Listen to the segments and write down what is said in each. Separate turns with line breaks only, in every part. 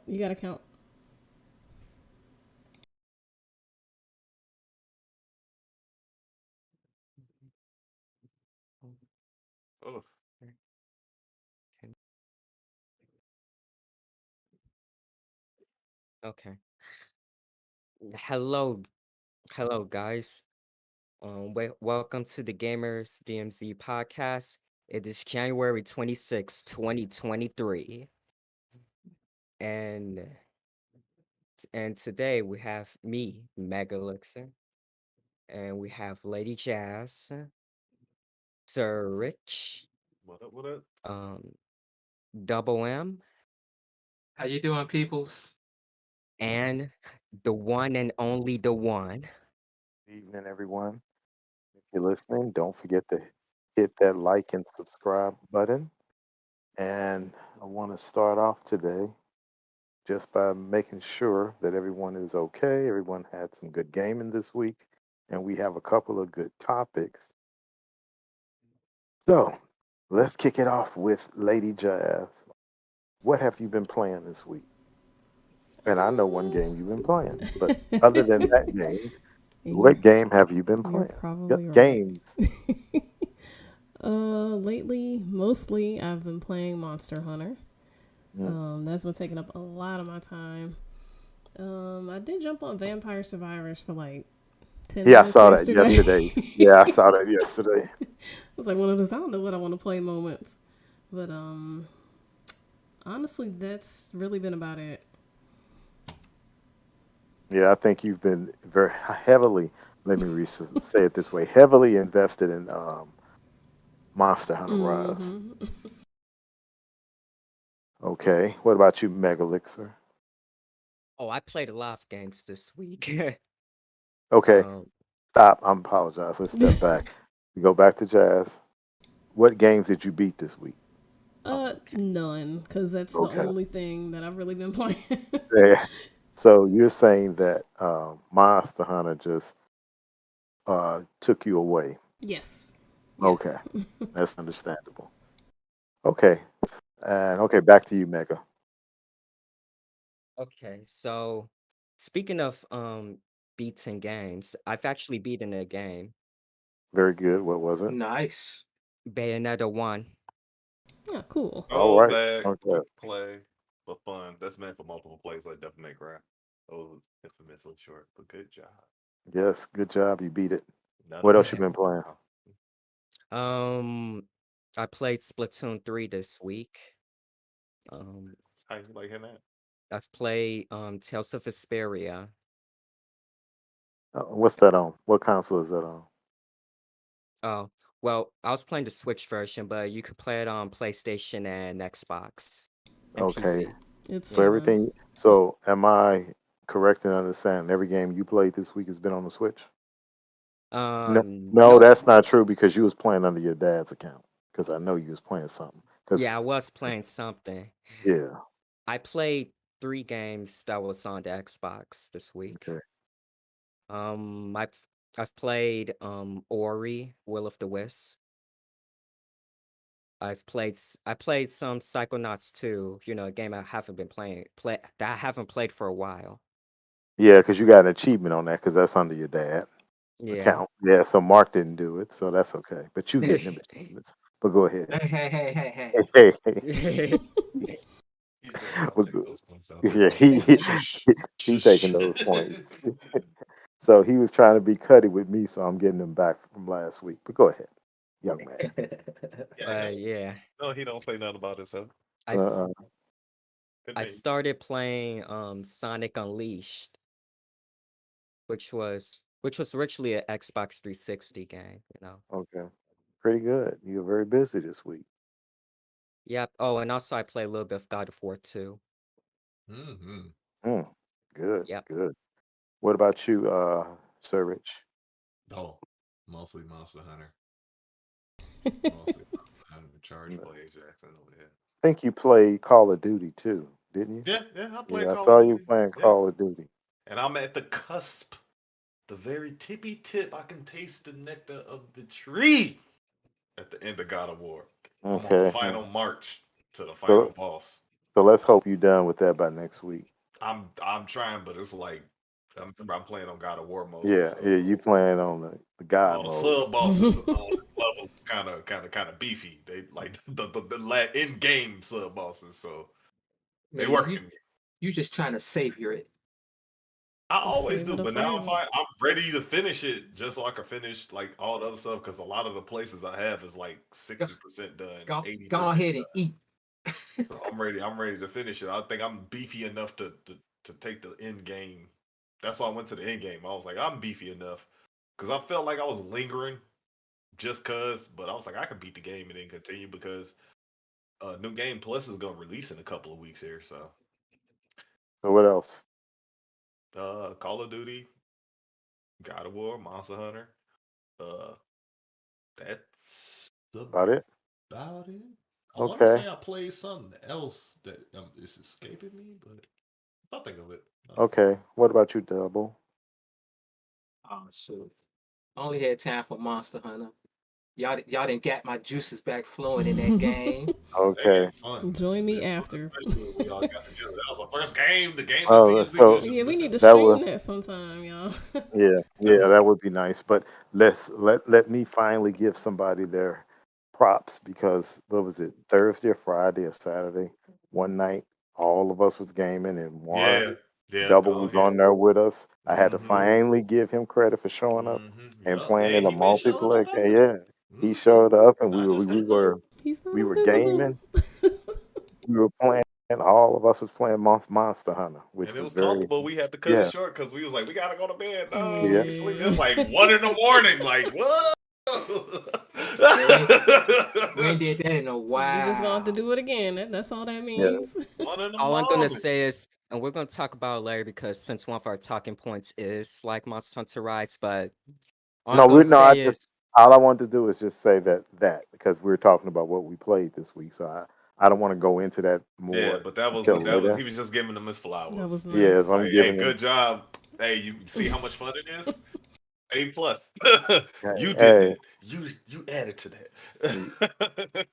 You gotta count.
Oh,
Okay. Hello, hello, guys. Welcome to the Gamers DMZ podcast. It is January 26, 2023. And and today we have me, Mega Elixir, and we have Lady Jazz, Sir Rich,
what up? What up?
um, Double M,
How you doing, peoples?
and the one and only the one.
Evening, everyone. If you're listening, don't forget to hit that like and subscribe button. And I want to start off today just by making sure that everyone is okay. Everyone had some good gaming this week, and we have a couple of good topics. So let's kick it off with Lady Jazz. What have you been playing this week? And I know one game you've been playing, but other than that game,
you're,
what game have you been
you're
playing?
probably right.
Games.
Lately, mostly I've been playing Monster Hunter.
Mm.
That's been taking up a lot of my time. I did jump on Vampire Survivors for like 10
Yeah, I
minutes
saw that
yesterday.
yesterday. Yeah, I saw that yesterday.
I was like one of those I don't know what I want to play moments. But honestly, that's really been about it.
Yeah, I think you've been very heavily, let me say it this way, heavily invested in Monster Hunter Rise.
hmm
Okay, what about you, Megalixer?
Oh, I played a lot of games this week.
Okay,
um,
stop. I apologize. Let's step back. We go back to Jazz. What games did you beat this week?
okay.
None, because that's the
Okay.
only thing that I've really been playing.
Yeah. So you're saying that Monster Hunter just took you away.
Yes.
Okay,
Yes.
that's understandable. Okay, and okay, back to you, Mega.
Okay, so speaking of beating games, I've actually beaten a game,
Very good. What was it?
Nice.
Bayonetta 1.
Yeah, cool.
All
Oh,
right.
bag.
Okay.
Play for fun. That's meant for multiple plays like Devil May Cry. Oh, infamously short, but good job.
Yes, good job. You beat it.
Not a
What else you
bad.
been playing?
Um, I played Splatoon 3 this week. Um,
How you like him that?
I've played Tales of Vesperia.
What's that on? What console is that on?
Oh, well, I was playing the Switch version, but you could play it on PlayStation and Xbox and
Okay.
PC.
It's
So
Yeah.
fun.
everything. So am I correct in understanding every game you played this week has been on the Switch? No, no,
Nope.
that's not true because you was playing under your dad's account. Because I know you was playing something. Because
Yeah, I was playing something.
yeah.
I played 3 games that was on the Xbox this week.
Okay.
I've played Ori, Will of the Wisp. I played some Psychonauts 2, a game I haven't been play that I haven't played for a while.
Yeah, because you got an achievement on that because that's under your dad
Yeah.
account. Yeah. So Mark didn't do it, so that's okay. But you getting them achievements. But go ahead.
Hey, hey, hey, hey, hey.
Hey, hey,
He said, "I'll
well,
take those points. I'll take
yeah,
those points." Shush,
he taking
shush.
those points. So he was trying to be cutty with me, so I'm getting him back from last week. But go ahead, young man.
Yeah, him.
Yeah.
No, he don't say nothing about himself.
I've
Uh,
s- I've
Continue.
started playing Sonic Unleashed, which was originally an Xbox 360 game.
okay, pretty good. You're very busy this week.
Yep. Oh, and also I play a little bit of God of War 2.
Mm-hmm.
Mm, good,
Yep.
good. What about you, Sir Rich?
Oh, mostly Monster Hunter. Mostly Monster Hunter.
I
Charge play Jackson over here.
think you played Call of Duty too, didn't you?
Yeah, yeah, I play
Yeah, I
Call of
saw you
Duty.
playing
Yeah,
Call of Duty.
and I'm at the cusp, the very tippy tip. I can taste the nectar of the tree at the end of God of War. I'm on the
Okay,
final march to the final
so
boss.
So let's hope you're done with that by next week.
I'm trying, but it's like I'm playing on God of War mode.
Yeah,
So
yeah, you playing on the God
all the
mode.
sub bosses on this level is kind of beefy. They like the in game sub bosses, so they
Yeah,
working.
you just trying to savor it.
I always
Save
do,
it
but now
forever.
I'm ready to finish it just so I can finish like all the other stuff because a lot of the places I have is like
Go,
60% done,
go,
80%
go ahead and
done.
eat.
So I'm ready to finish it. I think I'm beefy enough to take the end game. That's why I went to the end game. I was like, I'm beefy enough because I felt like I was lingering just cause, but I was like, I can beat the game and then continue because New Game Plus is gonna release in a couple of weeks here. So
So what else?
Call of Duty, God of War, Monster Hunter. Uh, that's
About it?
about it. I want to
Okay.
say I played something else that is escaping me, but I'll think of it.
Okay. What about you, Double?
Oh shoot. Only had time for Monster Hunter. Y'all didn't get my juices back flowing in that game.
That
Okay.
game fun.
Join me after.
Especially when we all got together. That was the first game. The game is
Oh,
DMC. We was
so
just
Yeah, we need to
that
stream
was
that sometime, y'all.
yeah, that would be nice. But let me finally give somebody their props because what was it, Thursday or Friday or Saturday? One night, all of us was gaming and
Yeah.
one
Yeah.
Double
Oh
was
yeah.
on there with us. I had to
Mm-hmm.
finally give him credit for showing up and
Yup.
playing
Yeah,
in a
he been showing
multiplayer
up
game.
lately.
Yeah, he showed up and
Not just that month.
He's not
we were
invisible.
gaming. We were playing. All of us was playing Monster Hunter, which
And it
was
was
very
comfortable. We had to cut it
yeah
short because we was like, we gotta go to bed. No,
yeah.
we sleep.
Yeah.
It's like 1 in the morning. Like what?
Yeah, we ain't did that in a
We just gonna have to
while.
do it again. That's all that
Yeah.
means.
1 in the
All I'm gonna
morning.
say is, and we're gonna talk about it later because since one of our talking points is like Monster Hunter rides, but all I'm
No,
gonna
we no. I
say
just
is,
all I wanted to do is just say that because we're talking about what we played this week, so I don't want to go into that
Yeah,
more
but that was
until
he
later.
was just giving them his
That
flowers.
was
Yes,
nice.
I'm
Like, hey,
giving him.
good job. Hey, you see how much fun it is? A plus. You did
Hey,
that. You added to that.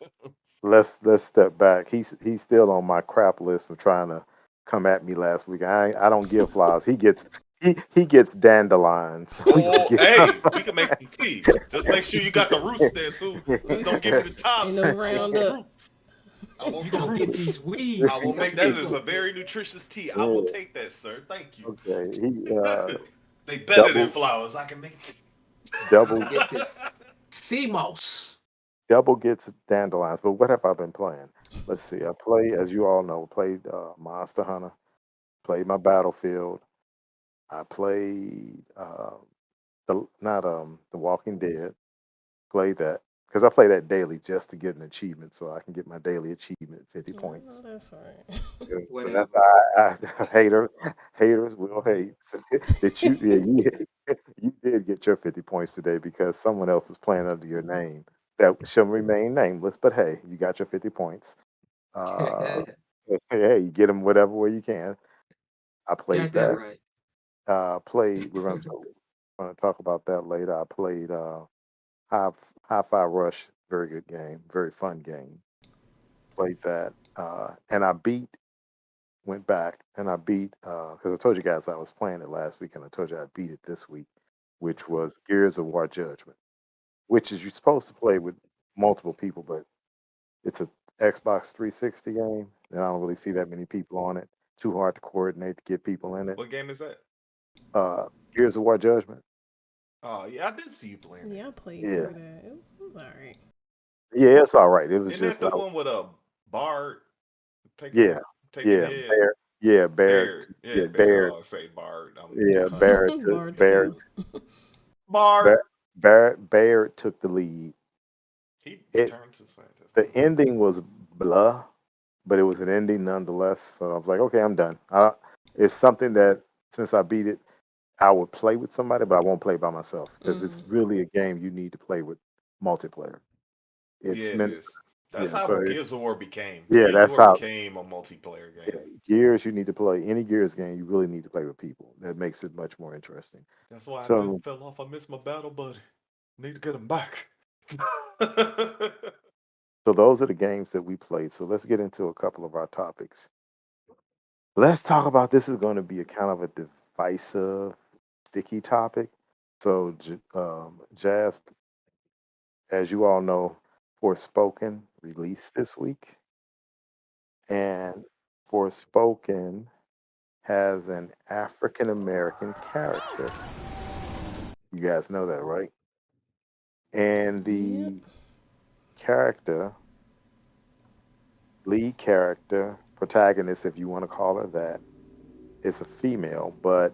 let's step back. He's still on my crap list for trying to come at me last week. I don't give flowers. He gets dandelions. We can
Oh,
get
hey, we can make some tea. Just make sure you got the roots there too. Just don't give me the
Ain't
tops.
no
I want the
roundup.
roots. I want
You
the
gonna get these
roots.
weeds.
I will
That's
make
what
that
you
is a
gonna
very
get.
nutritious tea. I will
yeah,
take that, sir. Thank you.
okay. He
They better than
double
flowers. I can make tea.
I'm
double
gonna get this CMOS.
double gets dandelions. But what have I been playing? Let's see. I play, as you all know, played Monster Hunter. Played my Battlefield. I played the Walking Dead. Played that because I play that daily just to get an achievement, so I can get my daily achievement, 50
I know
points.
that's right.
So that's
Whatever.
I haters will hate that you did get your 50 points today because someone else is playing under your name that shall remain nameless. But hey, you got your 50 points. Uh, hey, you get them whatever way you can. I played
Got that
that.
right.
Played. Gonna talk about that later. I played High Hi-Fi Rush. Very good game. Very fun game. Played that. And I went back and I beat because I told you guys I was playing it last week and I told you I beat it this week, which was Gears of War Judgment, which is you're supposed to play with multiple people, but it's a Xbox 360 game, and I don't really see that many people on it. Too hard to coordinate to get people in it.
What game is that?
Gears of War Judgment.
Oh yeah, I did see you playing
Yeah, I
it.
played
Yeah,
through that. It was alright.
yeah, it's all right. It was
Isn't that
just
the one with a Bard
yeah,
taking
yeah,
head?
Bear, yeah, Bear,
Bear. Yeah,
yeah,
Bear.
Bear,
Oh, say Bard. I'm
yeah,
confused.
Bard's
Bear,
tale.
Bard.
Bear took the lead.
He
It
turned to scientist.
The ending was blah, but it was an ending nonetheless. So I was like, okay, I'm done. It's something that since I beat it, I would play with somebody, but I won't play by myself because it's really a game you need to play with multiplayer.
Yeah,
It's
it
meant,
is. That's
yeah.
how
So
Gears of War became.
yeah,
Gears of
that's
War
how.
became a multiplayer
Yeah,
game.
Gears you need to play any Gears game. You really need to play with people. That makes it much more interesting.
That's why I
So
fell off. I missed my battle buddy. Need to get him back.
So those are the games that we played. So let's get into a couple of our topics. Let's talk about this is going to be a kind of a divisive, sticky topic. So, Jazz, as you all know, Forspoken released this week, and Forspoken has an African American character. You guys know that, right? And
Yep.
the character, lead character, protagonist, if you want to call her that, is a female, but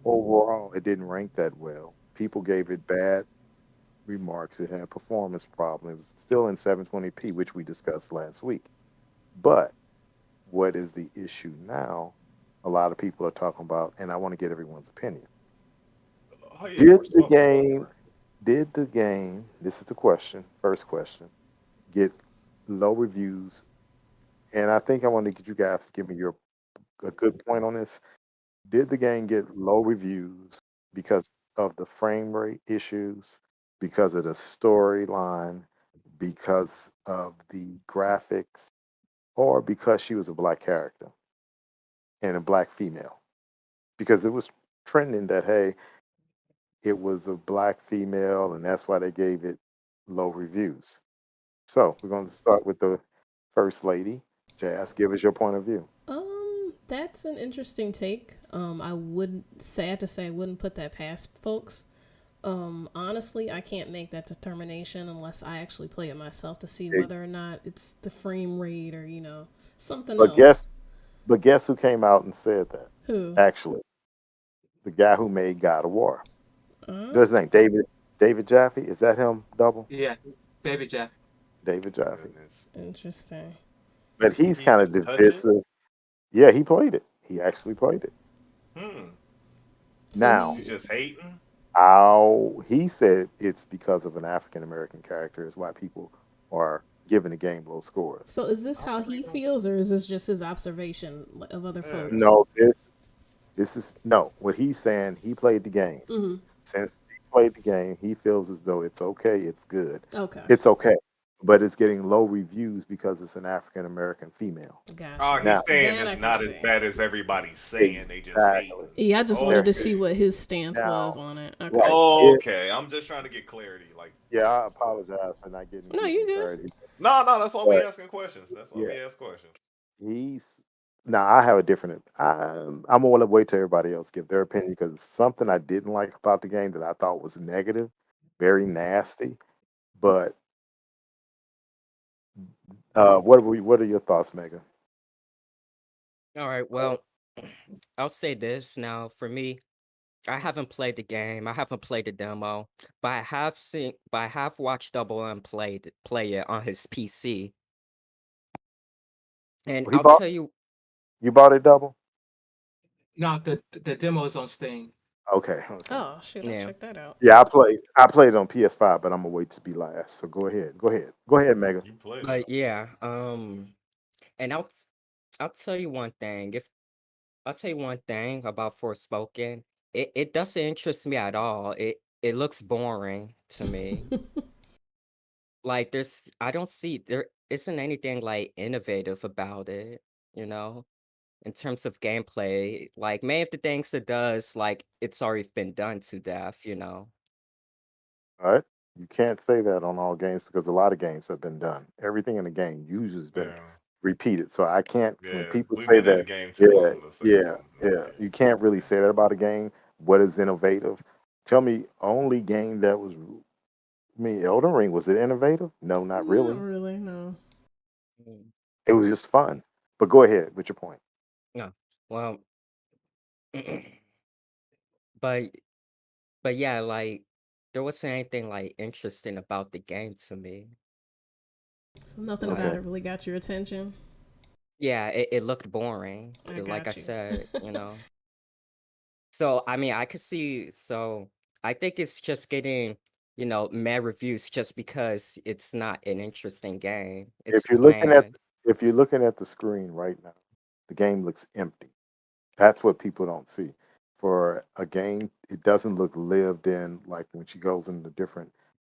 overall, it didn't rank that well. People gave it bad remarks. It had performance problems. It was still in 720p, which we discussed last week. But what is the issue now? A lot of people are talking about, and I want to get everyone's opinion.
Oh yeah,
Did the
Forspoken.
game, did the game, this is the question, first question, get low reviews? And I think I want to get you guys to give me a good point on this. Did the game get low reviews because of the frame rate issues, because of the storyline, because of the graphics, or because she was a black character and a black female? Because it was trending that, hey, it was a black female and that's why they gave it low reviews. So we're going to start with the first lady. Jazz, give us your point of view.
That's an interesting take. I wouldn't, sad to say, I wouldn't put that past folks. Honestly, I can't make that determination unless I actually play it myself to see
Hey,
whether or not it's the frame rate or, something
But
else.
guess who came out and said that?
Who?
Actually, the guy who made God of War.
Uh,
What's his name? David Jaffe. Is that him? Double
Yeah, David Jeff.
David Jaffe.
Goodness.
Interesting.
But he's
He
kind of
didn't touch it.
divisive. Yeah, he played it. He actually played it.
So
Now,
She's just hating.
he said it's because of an African American character is why people are giving the game low scores.
So is this how he feels, or is this just his observation of other
Yeah.
folks?
No, this is no. What he's saying, he played the game.
Mm-hmm.
Since he played the game, he feels as though it's okay, it's good,
Okay.
it's okay, but it's getting low reviews because it's an African American female.
Gotcha.
Oh, he's
Now,
saying
That I
it's
can
not as
see.
bad as everybody's saying. They just
exactly.
hating.
Yeah, I just
They're
wanted to
Okay.
see what his stance
now,
was on it. Okay.
right.
Okay. I'm just trying to get clarity. Like,
Yeah, I apologize for not getting
No, you good.
clarity.
no, that's why we
But
asking questions. That's why
yeah,
we ask questions.
he's now. I have a different. I'm gonna wait till everybody else give their opinion because something I didn't like about the game that I thought was negative, very nasty. But what are your thoughts, Megan?
All right, well, I'll say this now. For me, I haven't played the game. I haven't played the demo, but I have watched Double M play it on his PC. And
Well, he
I'll
bought
tell you,
you bought it double.
No, the demo is on Steam.
Okay.
Oh shoot, I'll
yeah,
check that out.
Yeah, I played it on PS5, but I'm gonna wait to be last. So go ahead, Megan.
You played it.
but yeah, and I'll tell you one thing. I'll tell you one thing about Forspoken, it doesn't interest me at all. It looks boring to me. Like I don't see there isn't anything like innovative about it, you know, in terms of gameplay. Like many of the things it does, like it's already been done to death, you know.
All right. You can't say that on all games because a lot of games have been done. Everything in the game usually has been
Yeah.
repeated. So I can't when
Yeah.
people
We've
say
been in the
that,
game too
yeah,
long to say
yeah,
something.
yeah.
Okay.
You can't really say that about a game. What is innovative? Tell me only game that was Elden Ring, was it innovative? No, not
Not
really.
really, no.
Mm,
It was just fun. But go ahead with your point.
No. Well, but but yeah, like there wasn't anything like interesting about the game to me.
So nothing
Like
about
Okay.
it really got your attention.
yeah, it looked boring.
I
Like I
got you.
said, you know. So I mean, I think it's just getting, mad reviews just because it's not an interesting game.
If
It's
you're looking at
bland.
if you're looking at the screen right now, the game looks empty. That's what people don't see. For a game, it doesn't look lived in like when she goes into different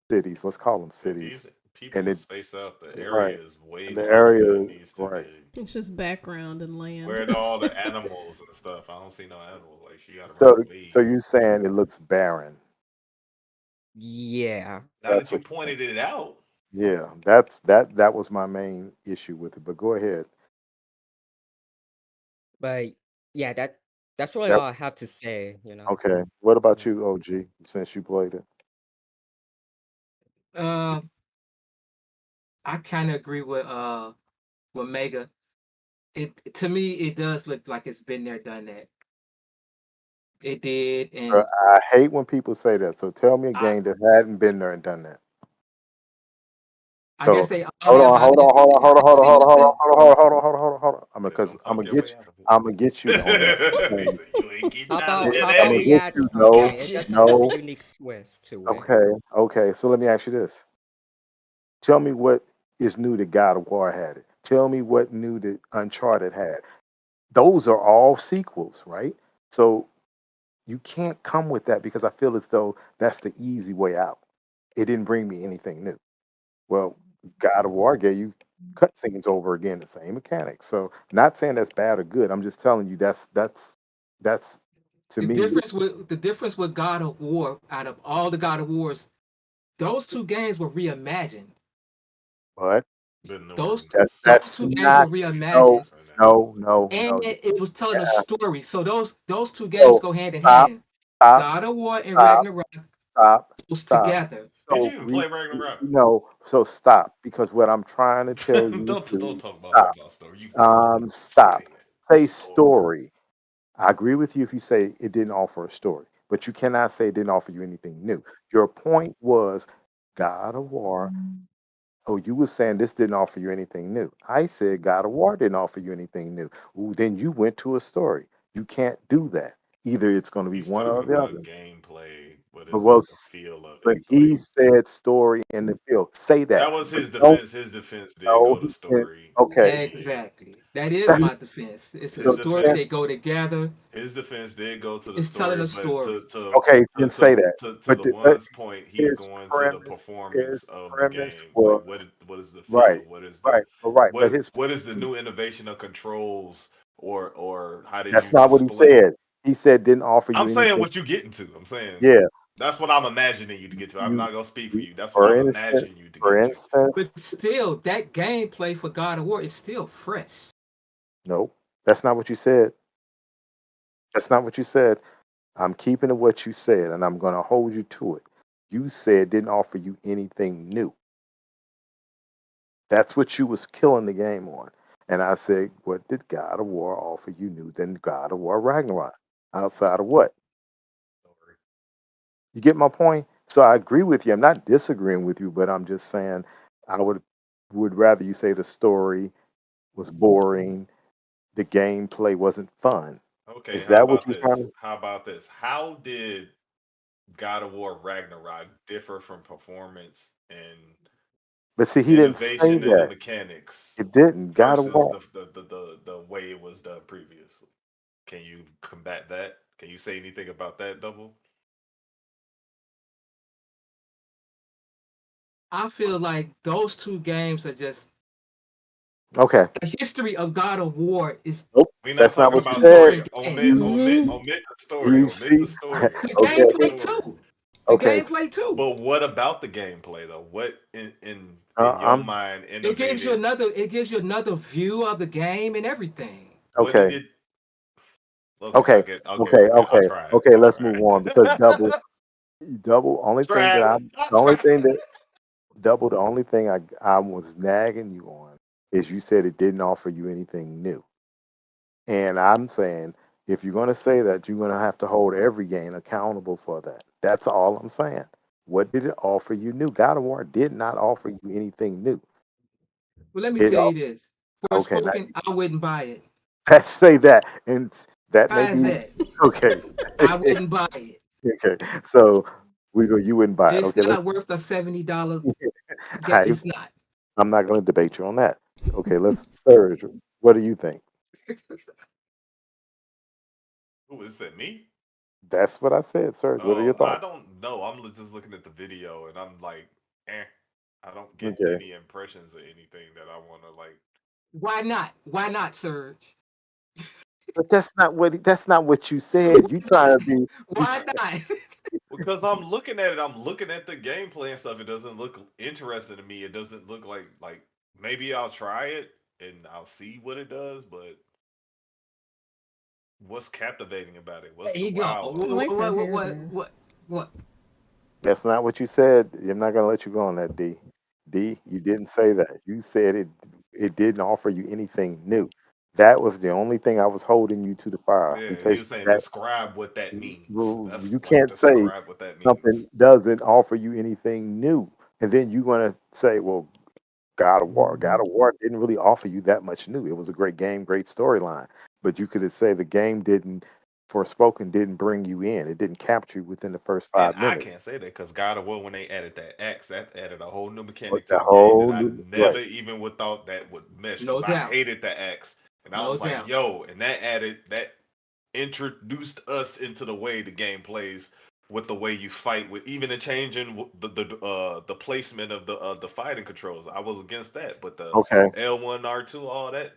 cities. Let's call them
Yeah,
cities.
People
and
are
it
spaced out. The
right,
area is way
and the
larger than
area
it
is
needs to
right.
be.
It's just background and land.
Where are all the animals and stuff? I don't see no animals. Like she got to run
So
way
so you
further.
saying it looks barren?
Yeah.
Now that
That's
you
what you're saying.
pointed it out,
Yeah, that was my main issue with it. But go ahead.
But yeah, that's really
That
all I have to say, you know.
okay. What about
Yeah.
you, OG? Since you played it,
Uh, I kind of agree with Mega. It to me it does look like it's been there, done that. It did, and
I hate when people say that. So tell me a
I
game that hadn't been there and done that.
I guess
So
they all
hold
have.
on, hold on, hold on, hold on,
I
hold on,
see
hold on, hold on,
nothing.
hold on, hold on, hold on, hold on, hold on. I'm
let
because
them talk your way out of it.
I'm gonna get you on that.
He
And
said, you ain't getting
How
out of
about
there,
how
I'm
about
gonna
we
get
Daddy.
add
you.
something?
No,
It doesn't have a
no.
unique twist to it.
Okay, okay. So let me ask you this. Tell me what is new that God of War had it. Tell me what new that Uncharted had. Those are all sequels, right? So you can't come with that because I feel as though that's the easy way out. It didn't bring me anything new. Well, God of War gave you cutscenes over again, the same mechanics. So not saying that's bad or good. I'm just telling you that's to me.
The difference with God of War, out of all the God of Wars, those two games were reimagined.
But
The new
Those
ones.
those
that's
two games were
not
We talking
no
reimagined,
about right now.
and
no.
it was telling a
Yeah.
story. So those two games
So
go hand in
stop,
hand.
stop,
God of War and
stop,
Ragnarok
stop,
goes
stop.
together.
Did you
So
even play Ragnarok?
no. So stop because what I'm trying to tell you
Don't
to
talk about
stop.
about story. You say
Stop.
it.
Say
Story.
story. I agree with you if you say it didn't offer a story, but you cannot say it didn't offer you anything new. Your point was God of War. Oh, you were saying this didn't offer you anything new. I said God of War didn't offer you anything new. Ooh, then you went to a story. You can't do that. Either it's going to be
He's
one or
talking
the
about
other.
gameplay. What
But
is it?
well,
The feel of
but
it.
he
Like
said story in the field. Say that.
that was
But
his
don't
defense. His defense did
know
go to
he said,
story.
okay.
Exactly. That is
That's
my defense. It's a
His
so
story.
then,
They
defense.
go together.
His defense did go to the
It's telling
story,
a
but
story.
okay, then say that.
to
But
the one's point, he's
his
going to the
premise,
performance
his
of the
premise
game. Like
was
what is the feel?
right, right. But his
What is the new innovation of controls or how did
that's
you
not what he
display?
said. He said didn't offer
I'm
you
saying
anything.
what you getting to. I'm saying
Yeah,
that's what I'm imagining you to get to. I'm
you,
not gonna speak for
you
you. That's what
for
I'm
instance,
imagining you to
for
get to.
instance,
But still, that gameplay for God of War is still fresh.
no, that's not what you said. That's not what you said. I'm keeping to what you said, and I'm going to hold you to it. You said didn't offer you anything new. That's what you was killing the game on. And I said, what did God of War offer you new than God of War Ragnarok? Outside of what? You get my point? So I agree with you. I'm not disagreeing with you, but I'm just saying I would rather you say the story was boring, the gameplay wasn't fun.
Okay,
Is that what you're trying
this?
to?
How about this? How did God of War Ragnarok differ from performance and
But see, he didn't say
innovation in the
that.
mechanics
It didn't. God of
versus
War.
the way it was done previously? Can you combat that? Can you say anything about that, Double?
I feel like those two games are just
Okay.
the history of God of War is
Nope.
We're not
That's not
talking
what
it's
you
about
two
said.
story.
different games.
Mm-hmm.
Omit the story.
You
Omit
see?
the story.
The
Omit the
Okay.
gameplay
story.
too. The
Okay.
gameplay too.
But what about the gameplay though? What in your
I'm
mind
It gives you
innovated?
another it gives you another view of the game and everything.
What did
okay.
it? Okay,
Okay.
I get. Okay,
Okay.
okay. I'll
Okay.
try it.
Okay.
I'll
Let's
try
move
it.
on because double.
Try it. I'll
The only
try
thing
it.
that double. The only thing I was nagging you on is you said it didn't offer you anything new, and I'm saying if you're going to say that, you're going to have to hold every game accountable for that. That's all I'm saying. What did it offer you new? God of War did not offer you anything new.
Well, let me
It
tell you this.
okay. Now
Forspoken, I wouldn't buy it.
let's say that, and that may
How is
be
that?
okay.
I wouldn't buy it.
Okay, so you wouldn't buy it.
It's
Okay, let's.
not worth the $70.
I,
It's not.
I'm not going to debate you on that. Okay, let's Serge. What do you think?
Who is it? Me?
That's what I said, Serge. What are your
Oh, I
thoughts?
don't know. I'm just looking at the video and I'm like, eh. I don't get
Okay.
any impressions of anything that I want to like.
Why not? Why not, Serge?
But that's not what you said. You trying to be you
Why not?
Because I'm looking at it, I'm looking at the gameplay and stuff. It doesn't look interesting to me. It doesn't look like maybe I'll try it and I'll see what it does. But what's captivating about it?
There
What's the
you go.
wow
I
of it?
like that hairdo.
What?
That's not what you said. I'm not gonna let you go on that, D. D, you didn't say that. You said it didn't offer you anything new. That was the only thing I was holding you to the fire
Yeah, he
because
was saying
that
describe what that means.
well, you
That's like
can't say
describe what that
something
means.
doesn't offer you anything new, and then you're gonna say, "Well, God of War didn't really offer you that much new. It was a great game, great storyline, but you could have said the game didn't, Forspoken didn't bring you in. It didn't capture you within the first
And
5 minutes.
I can't say that because God of War, when they added that axe, that added a whole new
But
mechanic to
the
the game that
whole
I
new
never
right,
even would thought that would mesh.
No
Because I
doubt.
hated the axe, and I
No
was like,
doubt.
"Yo!" And that introduced us into the way the game plays with the way you fight, with even the changing the placement of the fighting controls. I was against that, but the
okay,
L1 R2, all that.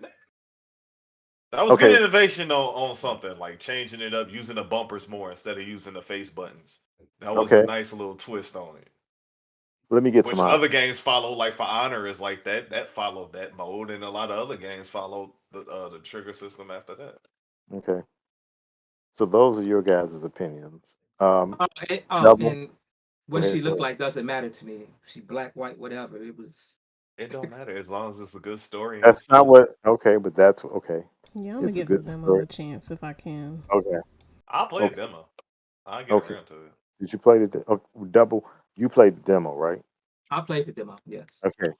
That was good
okay,
innovation on something like changing it up, using the bumpers more instead of using the face buttons. That was a
okay.
nice little twist on it.
Let me get to
Which
my
other games follow, like For Honor is like that. That followed that mode, and a lot of other games followed the trigger system after that.
okay. So those are your guys' opinions. Double.
And
Go
what
ahead.
she
Go
looked
ahead.
like doesn't matter to me. She black, white, whatever. It was.
It don't matter as long as it's a good story and
That's
it's
not
fun.
what. Okay, but that's okay.
Yeah, I'm gonna
It's a
give the
good
demo
story.
a chance if I can.
Okay.
I'll play a
Okay.
demo. I'll get
Okay.
around to it.
Did you play double? You played the demo, right?
I played the demo. Yes.
Okay.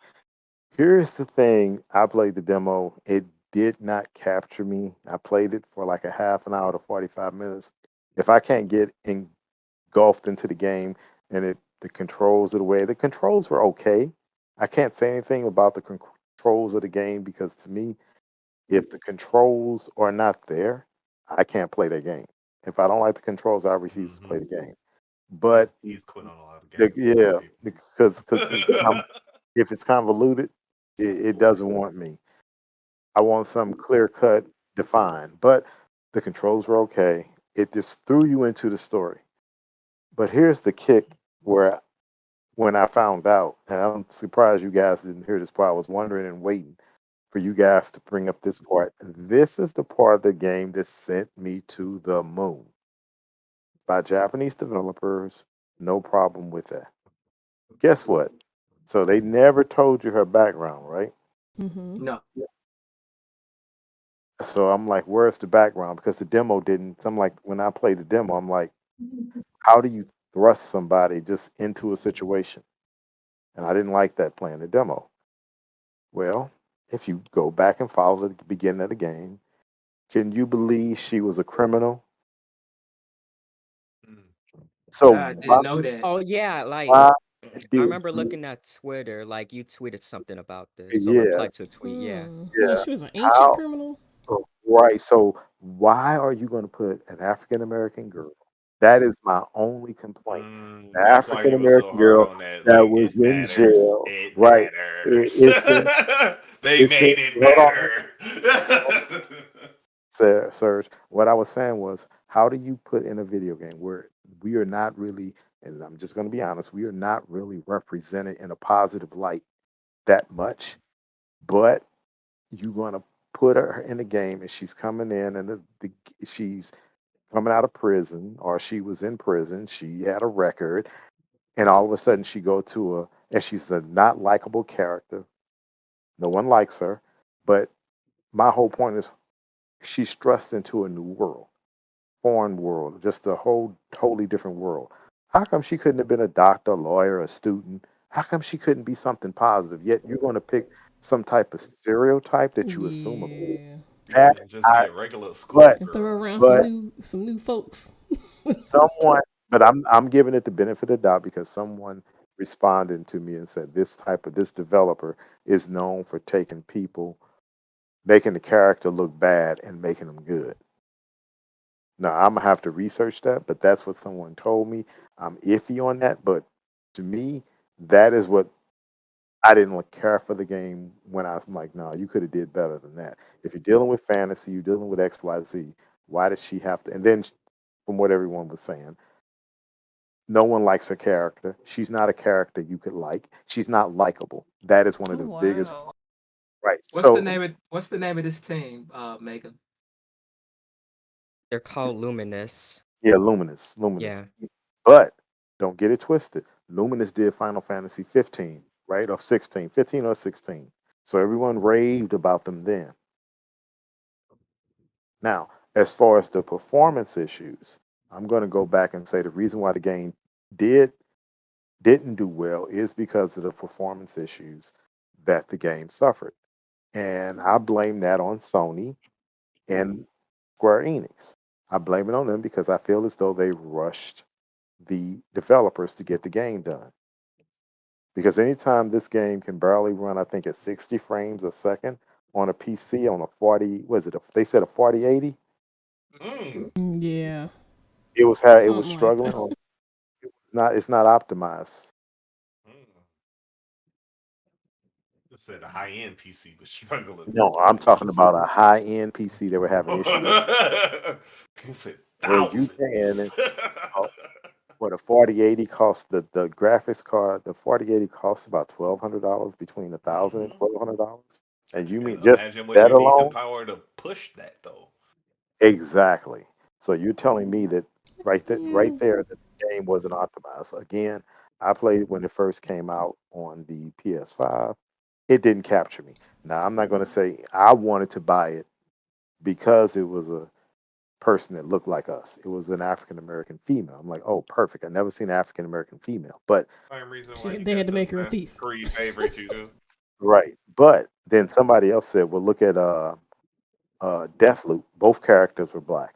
Here's the thing. I played the demo. It did not capture me. I played it for like a half an hour to 45 minutes. If I can't get engulfed into the game and the controls of the controls were okay. I can't say anything about the controls of the game because to me, if the controls are not there, I can't play that game. If I don't like the controls, I refuse to
Hmm.
play the game. But
He's quit on a lot of games for those people.
because if it's convoluted, it doesn't want me. I want some clear cut, defined. But the controls were okay. It just threw you into the story. But here's the kick where when I found out, and I'm surprised you guys didn't hear this part. I was wondering and waiting for you guys to bring up this part. This is the part of the game that sent me to the moon. By Japanese developers, no problem with that. Guess what? So they never told you her background, right?
Mm-hmm.
No.
So I'm like, where's the background? Because the demo didn't. So I'm like, when I played the demo, I'm like, how do you thrust somebody just into a situation? And I didn't like that playing the demo. Well, if you go back and follow the beginning of the game, can you believe she was a criminal?
Mm.
So
I didn't know that.
Oh yeah, like
why
I
did
remember
you?
looking at Twitter, like you tweeted something about this, or
Yeah,
replied to a tweet. Yeah.
Well,
yeah.
she was an ancient
How?
criminal.
Right. So why are you going to put an African American girl? That is my only complaint. The
That's why
African
he was so
American
hard
girl
on that.
that
Like
was
it
in
matters.
jail.
It
Right.
matters.
It's in.
They
It's in.
made it
Hold on.
matter.
Serge, what I was saying was, how do you put in a video game where we are not really, and I'm just going to be honest, we are not really represented in a positive light that much, but you're going to put her in a game and she's coming in and she's coming out of prison or she was in prison, she had a record, and all of a sudden she go to and she's a not likable character. No one likes her, but my whole point is she's thrust into a new world, foreign world, just a whole totally different world. How come she couldn't have been a doctor, lawyer, a student? How come she couldn't be something positive? Yet you're going to pick some type of stereotype that you assume of
Yeah.
Yeah,
that.
just be
I
a regular
but
And throw
schoolgirl.
around
but
some new folks.
someone, but I'm giving it the benefit of the doubt because someone responded to me and said this developer is known for taking people, making the character look bad and making them good. Now I'm gonna have to research that, but that's what someone told me. I'm iffy on that, but to me, that is what I didn't care for the game when I was like, no, you could have did better than that. If you're dealing with fantasy, you're dealing with X, Y, Z. Why does she have to? And then, from what everyone was saying, no one likes her character. She's not a character you could like. She's not likable. That is one of
Oh,
the biggest.
wow.
Right.
What's the
So
name of this team, Megan?
They're called Luminous.
yeah, Luminous, Luminous.
Yeah.
But don't get it twisted. Luminous did Final Fantasy 15, right? Or 16, 15 or 16. So everyone raved about them then. Now, as far as the performance issues, I'm going to go back and say the reason why the game didn't do well is because of the performance issues that the game suffered. And I blame that on Sony and Square Enix. I blame it on them because I feel as though they rushed the developers to get the game done. Because anytime this game can barely run, I think at 60 frames a second on a PC on a 40, they said a 4080.
Mm.
Yeah,
It was
something like
struggling.
that.
It's not optimized.
Mm. Just said a high end PC was struggling.
No, I'm talking about a high end PC that were having issues
You said
where you
thousands.
what a 4080 costs the graphics card. The 4080 costs about $1,200, between $1,000 and $1,200. And you mean just
Imagine what
that
you need the
alone?
power to push that though.
Exactly. So you're telling me that right
Mm.
there that the game wasn't optimized. Again, I played it when it first came out on the PS5. It didn't capture me. Now I'm not going to say I wanted to buy it because it was a person that looked like us. It was an African American female. I'm like, oh, perfect. I never seen an African American female. But
Same reason why you
They had
got
to
this
make her a
man
thief.
Creed favorite you do.
right. But then somebody else said, well, look at Deathloop. Both characters were black.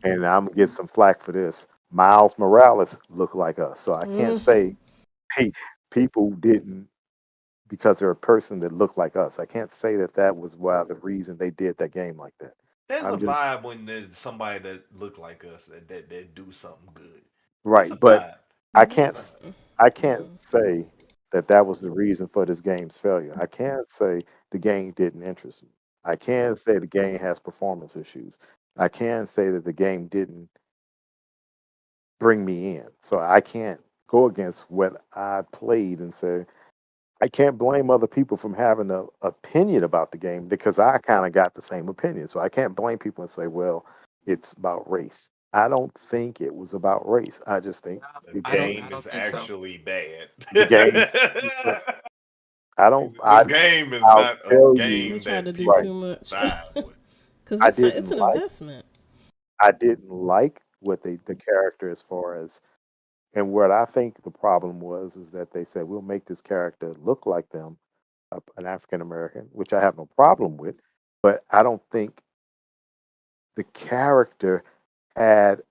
And I'm gonna get some flack for this. Miles Morales look like us, so I can't
Mm-hmm.
say hey, people didn't because they're a person that looked like us. I can't say that that was why the reason they did that game like that.
There's a
I'm just
vibe when there's somebody that look like us that do something good. It's a
right, but
vibe.
I
It's a
can't
vibe.
I can't say that that was the reason for this game's failure. I can't say the game didn't interest me. I can say the game has performance issues. I can say that the game didn't bring me in. So I can't go against what I played and say I can't blame other people from having an opinion about the game because I kind of got the same opinion. So I can't blame people and say, well, it's about race. I don't think it was about race. I just think
The
the
game
I
is
don't think so.
actually bad.
the game. I don't.
The game is
I'll
not a
tell
They
you
game
tried
that
to do
right.
people
too much
vibe with.
because
I
it's
didn't
an
like.
investment.
I didn't like what the character as far as and what I think the problem was is that they said we'll make this character look like them, an African American, which I have no problem with, but I don't think the character had,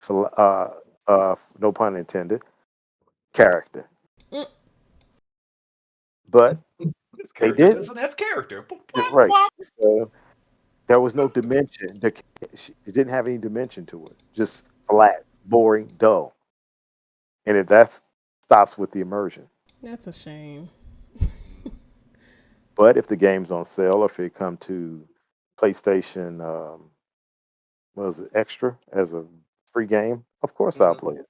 no pun intended, character.
Mm.
But
This
they
character
didn't.
doesn't have character.
Right. So there was no dimension. It didn't have any dimension to it. Just flat, boring, dull. And if that stops with the immersion.
That's a shame.
But if the game's on sale, or if it come to PlayStation, what was it, Extra as a free game, of course I'll
Mhm.
play it.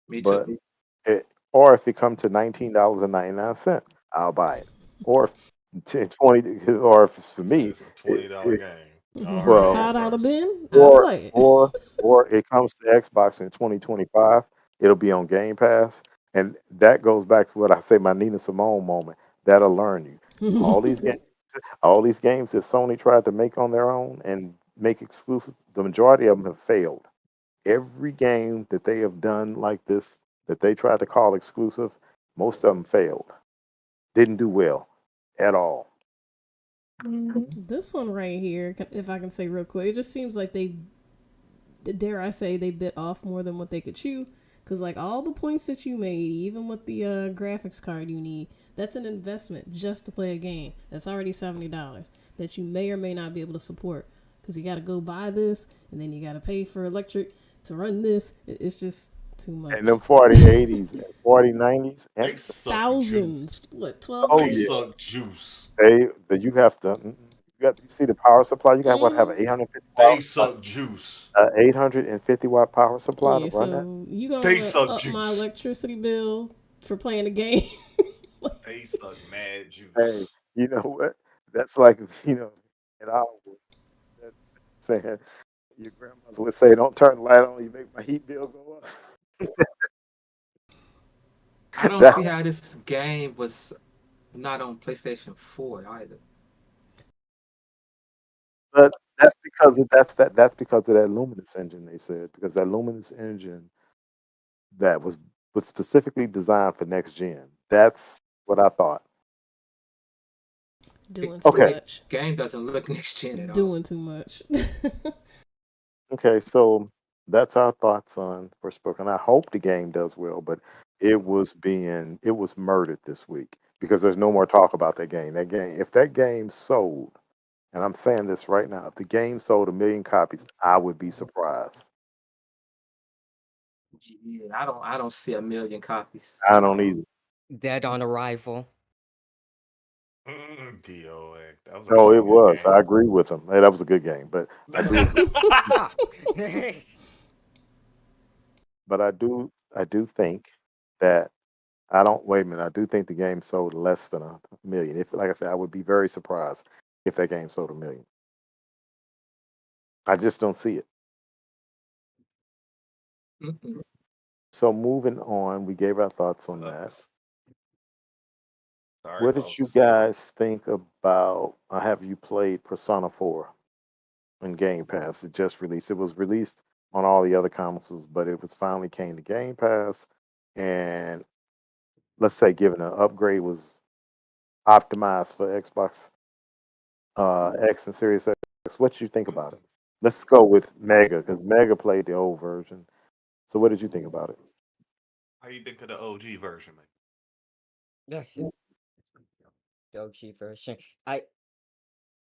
Me
But
too.
or if it come to $19.99, I'll buy it. Or if 10, 20, or if it's for
He said
me,
it's a $20 game. I heard
The
it here
well,
$5
first.
bin, I'll
or
play it.
or or it comes to Xbox in 2025, it'll be on Game Pass, and that goes back to what I say, my Nina Simone moment. That'll learn you. All these games, all these games that Sony tried to make on their own and make exclusive, the majority of them have failed. Every game that they have done like this, that they tried to call exclusive, most of them failed. Didn't do well at all.
This one right here, if I can say real quick, it just seems like they, dare I say, they bit off more than what they could chew. Because, like, all the points that you made, even with the graphics card you need, that's an investment just to play a game. That's already $70 that you may or may not be able to support. Because you got to go buy this, and then you got to pay for electric to run this. It's just, Too much.
And them 4080s and 4090s,
They
and
suck
Thousands.
juice.
What,
oh
They
1,200?
yeah,
suck juice.
you have to. You see the power supply. You got to have an 850
They
watt,
suck juice.
850-watt power supply to
Yeah,
run that.
so you gonna
They
wanna
suck
up my
juice.
electricity bill for playing a game?
They suck mad
Hey,
juice.
you know what? That's like in our world, that saying your grandmother would say, "Don't turn the light on, you make my heat bill go up."
I don't see
That's
how this game was not on PlayStation 4 either.
but that's because of that Luminous engine. They said because that Luminous engine that was specifically designed for next gen. That's what I thought.
Doing too
Okay,
much.
Game doesn't look next gen at all.
Doing too much.
okay, so that's our thoughts on Forspoken. I hope the game does well, but it was murdered this week because there's no more talk about that game. If that game sold, and I'm saying this right now, if the game sold 1 million copies, I would be surprised.
Yeah, I don't see 1 million copies
I
at
don't
all.
either.
Dead on arrival.
DOA. That was
No,
actually a
it
good
was.
game.
I agree with him. Hey, that was a good game, but I do agree.
Ah.
But I do think that I don't wait a minute. I do think the game sold less than 1 million. If, like I said, I would be very surprised if that game sold 1 million. I just don't see it.
Mm-mm.
So moving on, we gave our thoughts on that.
Sucks. Sorry,
What did you
folks.
guys think about? Have you played Persona 4 in Game Pass? It just released. It was released on all the other consoles, but it was finally came to Game Pass, and let's say given an upgrade was optimized for Xbox X and Series X. What did you think about it? Let's go with Mega because Mega played the old version. So what did you think about it?
How you think of the OG version, man?
Yeah, the OG version.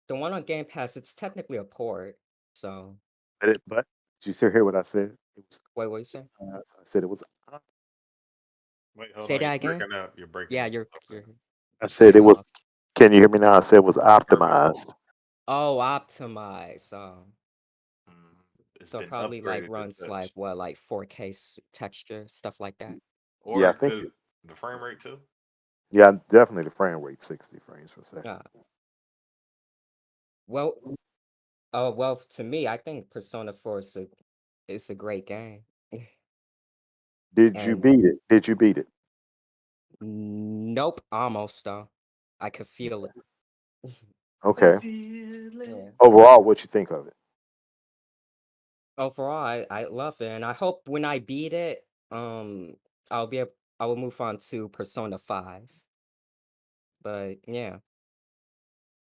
The one on Game Pass, it's technically a port. So
But did you still hear what I said? It was.
wait, what you say?
I said it was.
Wait, hold
Say
on. You're
that again?
breaking up. You're breaking
Yeah,
up.
you're
Okay.
I said it
cutting
was.
off.
Can you hear me now? I said it was
Perfect.
optimized.
Oh, optimize.
Mm, it's
So
been
probably like
upgraded to
runs like
such.
what, like 4K texture, stuff like that.
Or
Yeah, I
it
think.
could the frame rate too.
Yeah, definitely the frame rate 60 frames per second.
Yeah. Well, well, to me, I think Persona 4 is a great game.
Did you
And
beat it? Did you beat it?
nope, almost though. I could feel it.
Okay.
Feel it.
Yeah.
Overall, what you think of it?
Overall, I love it, and I hope when I beat it, I will move on to Persona 5. But yeah.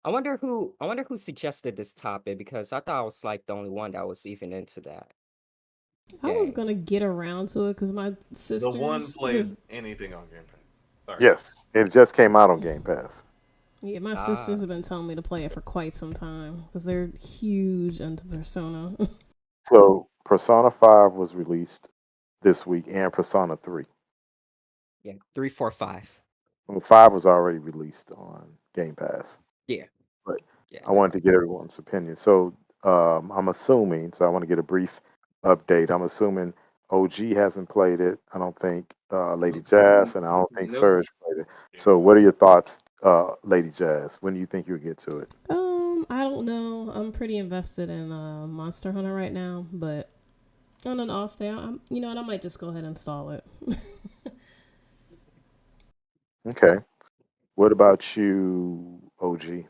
I wonder who suggested this topic because I thought I was like the only one that was even into that
I was
game.
gonna get around to it because my
The one
sisters,
plays anything on Game Pass. Sorry.
Yes, it just came out on Game Pass.
yeah, my
Ah,
sisters have been telling me to play it for quite some time because they're huge into Persona.
So Persona 5 was released this week, and Persona 3.
yeah, 3, 4, 5.
Well, 5 was already released on Game Pass,
Yeah,
but
yeah.
I wanted to get everyone's opinion. So I'm assuming. So I want to get a brief update. I'm assuming OG hasn't played it. I don't think Lady Jazz, and I don't think
Nope.
Serge played it.
Yeah.
So what are your thoughts, Lady Jazz? When do you think you'll get to it?
I don't know. I'm pretty invested in Monster Hunter right now, but on an off day, you know what? I might just go ahead and install it.
Okay. What about you, OG?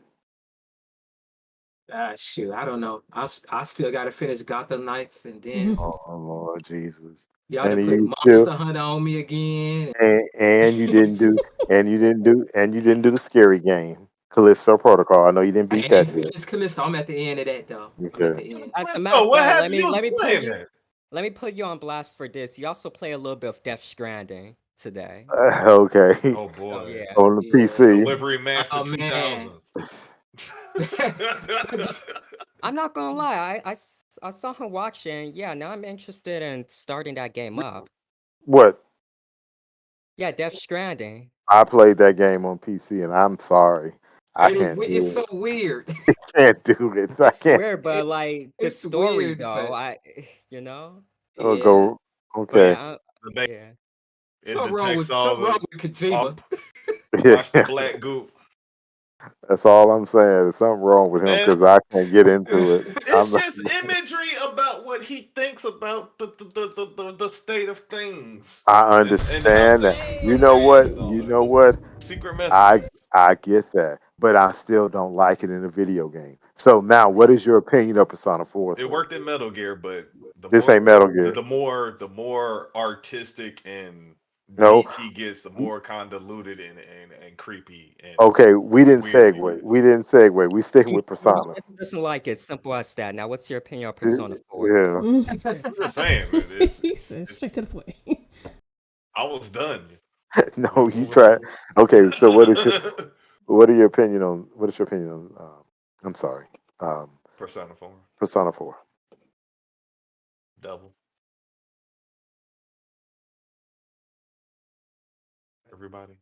Shoot, I don't know. I still got to finish Gotham Knights, and then
Oh Lord Jesus!
y'all to
And
put
you still,
Monster Hunter on me again.
and you didn't do the scary game, Callisto Protocol. I know you didn't
I
beat
ain't
that
even
yet.
finished Callisto. I'm at the end of that though. I'm at
Okay.
the end.
As a matter
Callisto,
of
what
fact,
happened? You was playing that.
let me put you on blast for this. You also play a little bit of Death Stranding today.
Okay.
Oh
Oh
boy.
Yeah.
On the
yeah.
PC.
Delivery Master
Oh man.
2000.
I'm not gonna lie, I saw him watching. Yeah, now I'm interested in starting that game up.
What?
Yeah, Death Stranding.
I played that game on PC, and I'm sorry, I can't
It's
do
so weird.
it. Can't do it. I
It's
can't.
weird, but like the
It's
story
weird,
though,
but
you know?
Oh,
yeah.
go. Okay.
Yeah,
The thing
yeah.
it detects all
Something wrong
the
with Kojima.
watch the black goop.
That's all I'm saying. There's something wrong with him
Man,
because I can't get into it.
it's just imagery about what he thinks about the state of things
I
and how
understand that.
things
You
are
know
made
what?
and all
You
that.
know what?
Secret
I
messages.
I get that, but I still don't like it in a video game. So now, what is your opinion of Persona 4,
It
sir?
worked in Metal Gear, but
This ain't Metal Gear.
the more artistic and
No.
deep he gets, the more convoluted and creepy and
Okay, we didn't
weird it
segue.
is.
We didn't segue. We sticking with
He
Persona.
doesn't like it. Simple as that. Now, what's your opinion on Persona 4?
Yeah.
I'm just saying, man,
He said straight to the point.
I was done.
No,
We
you
moving
try.
on.
Okay, so what is your opinion on I'm sorry.
Persona 4.
Persona 4.
Double. Everybody.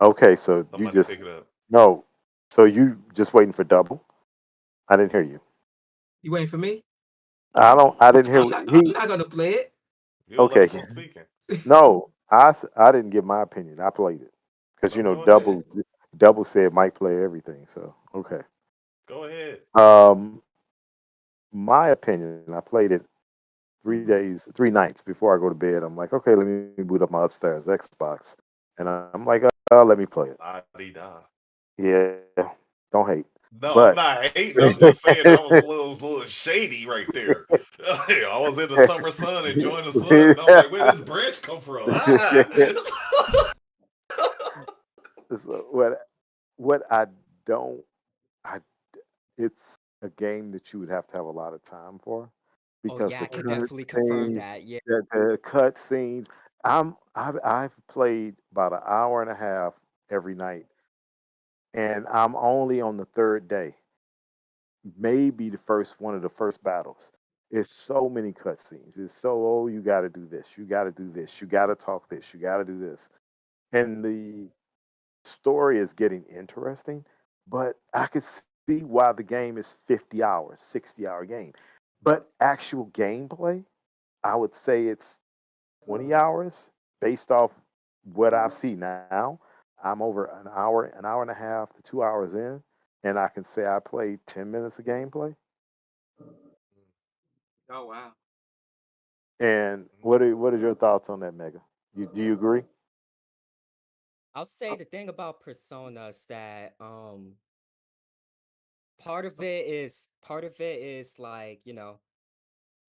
Okay, so you
Somebody
just
pick it up.
no. So you just waiting for double? I didn't hear you.
You waiting for me?
I didn't hear
I'm not gonna play it.
You're the
okay.
last one speaking.
No, I didn't give my opinion. I played it because
So go ahead.
double said Mike play everything. So okay.
Go ahead.
My opinion. I played it 3 nights before I go to bed. I'm like, okay, let me boot up my upstairs Xbox, and I'm like, let me play it.
La-di-da.
Yeah, don't hate,
No, I'm
but
not hating. I'm just saying that was a little shady right there. I was in the summer sun enjoying the sun, and I'm like, where this branch come from? Ah.
so what I don't I it's a game that you would have to have a lot of time for
Oh
because
yeah,
the
I could definitely confirm that. Yeah.
the cut scenes. I've played about an hour and a half every night, and I'm only on the third day, maybe the first one of the first battles. It's so many cutscenes. It's so you got to do this, you got to do this, you got to talk this, you got to do this, and the story is getting interesting. But I could see why the game is 50 hours, 60-hour game. But actual gameplay, I would say it's 20 hours based off what I see now. I'm over an hour and a half to 2 hours in, and I can say I played 10 minutes of gameplay.
Oh wow.
And what are your thoughts on that, Mega? Do you agree?
I'll say the thing about Persona is that part of it is like,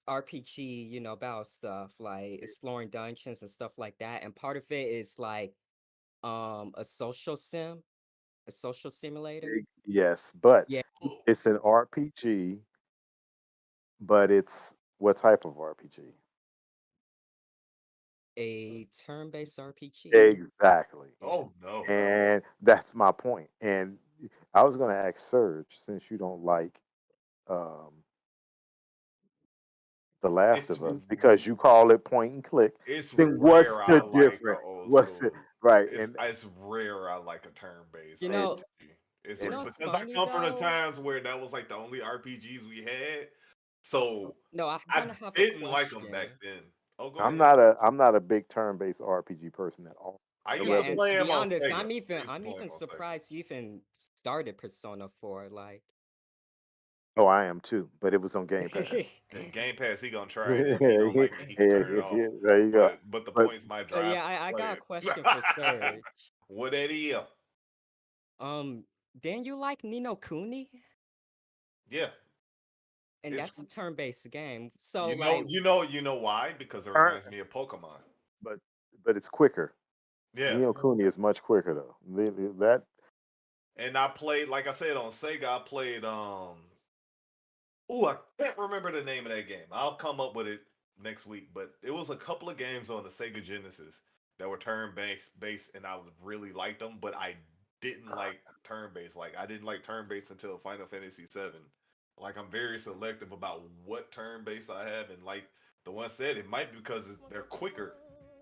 RPG, battle stuff, like exploring dungeons and stuff like that. And part of it is like a social simulator.
Yes, but
Yeah,
it's an RPG, but it's what type of RPG?
a turn-based RPG.
Exactly.
Yeah.
Oh no.
And that's my point. And I was going to ask Serge, since you don't like um, The Last
It's
of Us, because you call it point and click,
it's
then what's
rare I
the
like a
difference?
old
What's it?
school.
Right.
It's rare I like a turn-based
You
And,
know,
RPG. It's
you
rare
know
and
what's
because I
funny
come from the
though?
times where that was like the only RPGs we had. So
No, I
I
kind of have a
didn't like them back
question.
then. Oh, go
I'm
ahead.
not a big turn-based RPG person at all
I used
Yeah,
to
and
whatsoever.
to
play
be
them on
honest,
Sega.
I'm
I
even
used to
I'm
play them
even
on Sega.
surprised you even started Persona 4. Like,
Oh, I am too, but it was on Game Pass.
And Game Pass, he gonna try it. If he don't
Yeah,
like it, he can turn it off.
there you go.
But the
But
points might
so
drive
yeah,
him
I
to play
got a
it.
question for Serge.
What that is?
Um, didn't you like Nino Kuni?
Yeah,
And
it's
that's a turn-based game. So like,
you know why? Because it
turn,
reminds me of Pokemon.
but it's quicker.
Yeah,
Neo Cooney is much quicker though. That
and I played, like I said, on Sega. I played oh, I can't remember the name of that game. I'll come up with it next week. But it was a couple of games on the Sega Genesis that were turn based, and I really liked them. But I didn't like turn based. Like I didn't like turn based until Final Fantasy VII. Like I'm very selective about what turn based I have, and like the one said, it might be because they're quicker,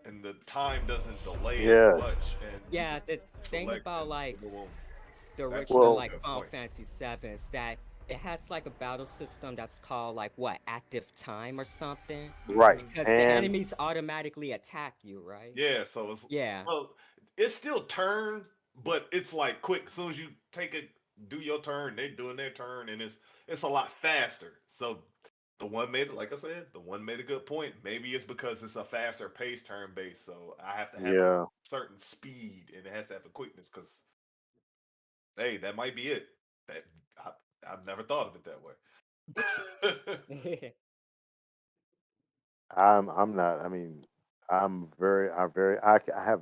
and the time doesn't delay as
Yeah.
much, and you
Yeah,
can
the thing
select
about
and
like
go on
the
back to
original
the
Well,
like
save
Final
point.
Fantasy VII is that it has like a battle system that's called like what, active time or something,
right.
because the
And
enemies automatically attack you, right?
Yeah, so it's
Yeah.
well, it's still turn, but it's like quick. As soon as you take it, do your turn, they doing their turn, and it's a lot faster. So the one made it, like I said, the one made a good point. Maybe it's because it's a faster pace turn based, so I have to have a
yeah,
certain speed, and it has to have a quickness. Because hey, that might be it. That I, I've never thought of it that way.
I'm not. I mean, I have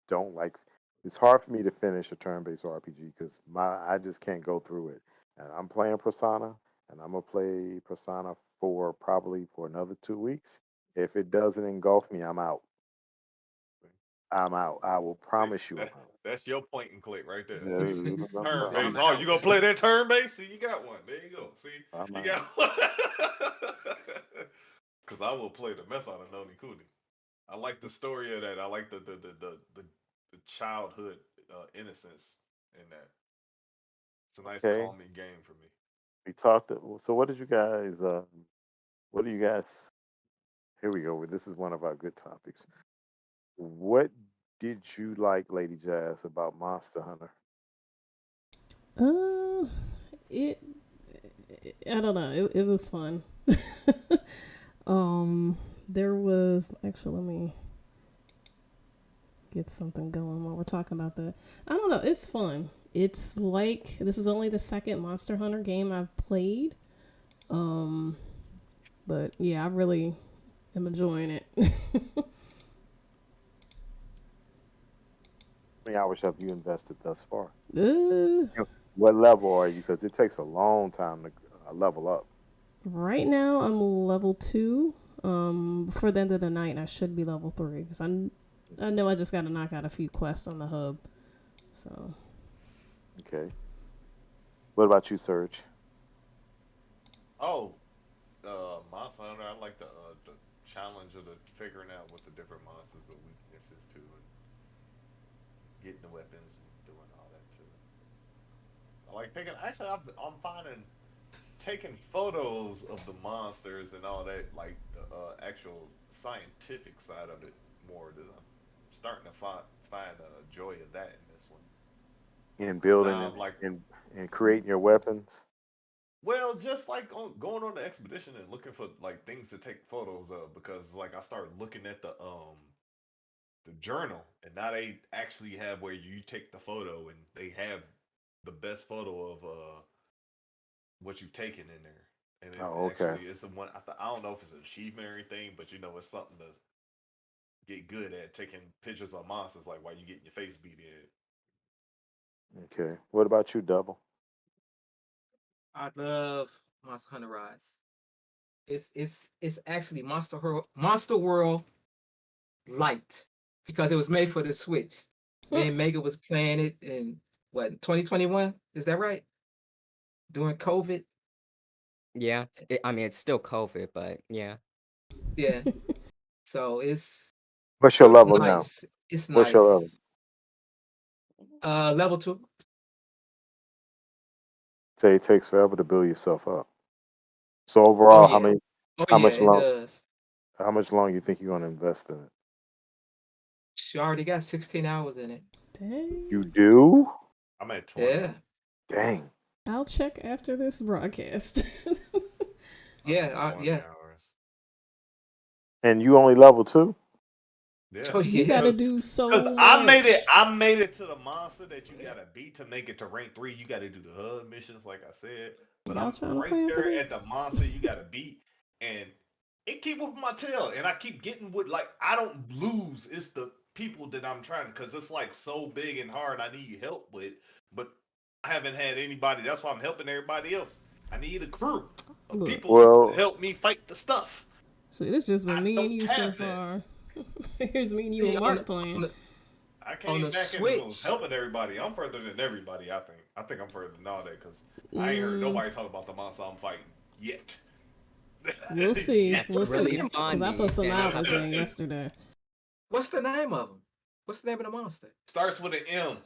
don't like. It's hard for me to finish a turn-based RPG because I just can't go through it. And I'm playing Persona, and I'm gonna play Persona 4 probably for another 2 weeks. If it doesn't engulf me, I'm out. I'm out. I will
See,
promise you, I'm out.
that's your point and click right there. See, turn
I'm
base.
I'm
Oh,
out.
you gonna play that turn base? See, you got one. There you go. See, you
out.
got one. Because I will play the mess out of Noni Kuni. I like the story of that. I like the childhood innocence in that. It's a nice
Okay,
calming game for me.
we talked. So, what did you guys? What do you guys? Here we go. This is one of our good topics. What did you like, Lady Jazz, about Monster Hunter?
Uh, it. I don't know. It was fun. There was actually. Let me get something going while we're talking about that. I don't know. It's fun. It's like this is only the second Monster Hunter game I've played. But yeah, I really am enjoying it.
How many hours have you invested thus far?
uh,
What level are you? Because it takes a long time to level up.
right now I'm level 2. Before the end of the night, I should be level 3 because I know I just got to knock out a few quests on the hub. So
Okay. What about you, Serge?
Oh, Monster Hunter. I like the challenge of the figuring out what the different monsters are weaknesses to, and getting the weapons and doing all that too. I like taking. Actually, I'm finding taking photos of the monsters and all that, like the actual scientific side of it more. I'm starting to find joy of that in this one.
In
Because
building
now I'm like,
and creating your weapons?
well, just like going on the expedition and looking for like things to take photos of. Because like I started looking at the journal, and now they actually have where you take the photo, and they have the best photo of what you've taken in there. And it
Oh, okay.
actually it's a one. I don't know if it's an achievement or anything, but it's something to get good at taking pictures of monsters, like while you getting your face beat in.
Okay. What about you, Double?
I love Monster Hunter Rise. It's actually Monster World Light because it was made for the Switch. Me and Mega was playing it in what 2021? Is that right? During COVID?
Yeah. I mean, it's still COVID, but yeah.
Yeah. So
What's your
it's
level now?
nice. It's
What's your level?
nice. Level 2.
Say it takes forever to build yourself up. So
Oh
overall,
yeah. Oh
how
yeah,
much
it
long
does.
how much long you think you're gonna invest in it?
She already got 16 hours in it.
You
dang.
do?
I'm at 20.
Yeah.
Dang.
I'll check after this broadcast.
I'm
Yeah.
at 20
Yeah.
hours.
And you only level 2?
Yeah,
Oh
You
yeah.
gotta
because
do
because
so
I made it.
much.
I made it to the monster that you gotta beat to make it to rank 3. You gotta do the hub missions, like I said. But
Y'all
I'm
trying to
right
play after
there
this?
at the monster you gotta beat, and it keep whooping my tail, and I keep getting with like I don't lose. It's the people that I'm trying because it's like so big and hard. I need help with, but I haven't had anybody. That's why I'm helping everybody else. I need a crew of
Look,
people to
Well,
help me fight the stuff.
shit, it's just
I
been me and
don't
you so
have that.
far. Here's me and you
See,
and Mark playing.
I
on
came
the
back and was
Switch.
helping everybody. I'm further than everybody. I think. I think I'm further than all that because I ain't heard
Mm,
nobody talk about the monster I'm fighting yet.
we'll see.
Yet.
That's
We'll
really
see. Because I
funny.
put some
Then
hours in yesterday.
What's the name of them? What's the name of the monster?
Starts with an M.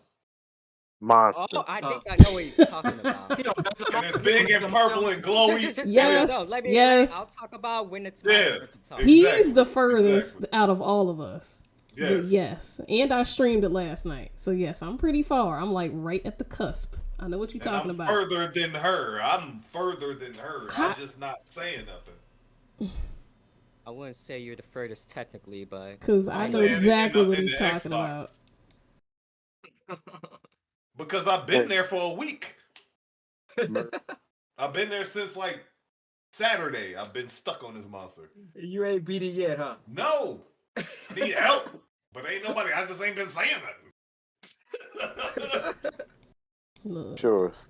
Monster.
Oh, I think I know what he's talking about.
He don't make the
And it's
monster,
big
he
and
don't make
purple
the
and
monster.
glowy.
There
Yes,
we go. Let me.
yes.
I'll talk about when it's
Yeah,
my turn to talk.
He's
Exactly,
the furthest
exactly.
out of all of us. But
Yes.
yes, and I streamed it last night. So yes, I'm pretty far. I'm like right at the cusp. I know what you're
And
talking
I'm
about.
further than her. I'm further than her.
How-
I'm just not saying nothing.
I wouldn't say you're the furthest technically, but
Because I
I'm
know
saying it
exactly what
in
he's
the
talking
Xbox.
about.
Because I've been
Hey.
there for a week.
Mer-
I've been there since like Saturday. I've been stuck on this monster.
You ain't beat it yet, huh?
No. I need help. But ain't nobody. I just ain't been saying nothing.
Look,
Yours.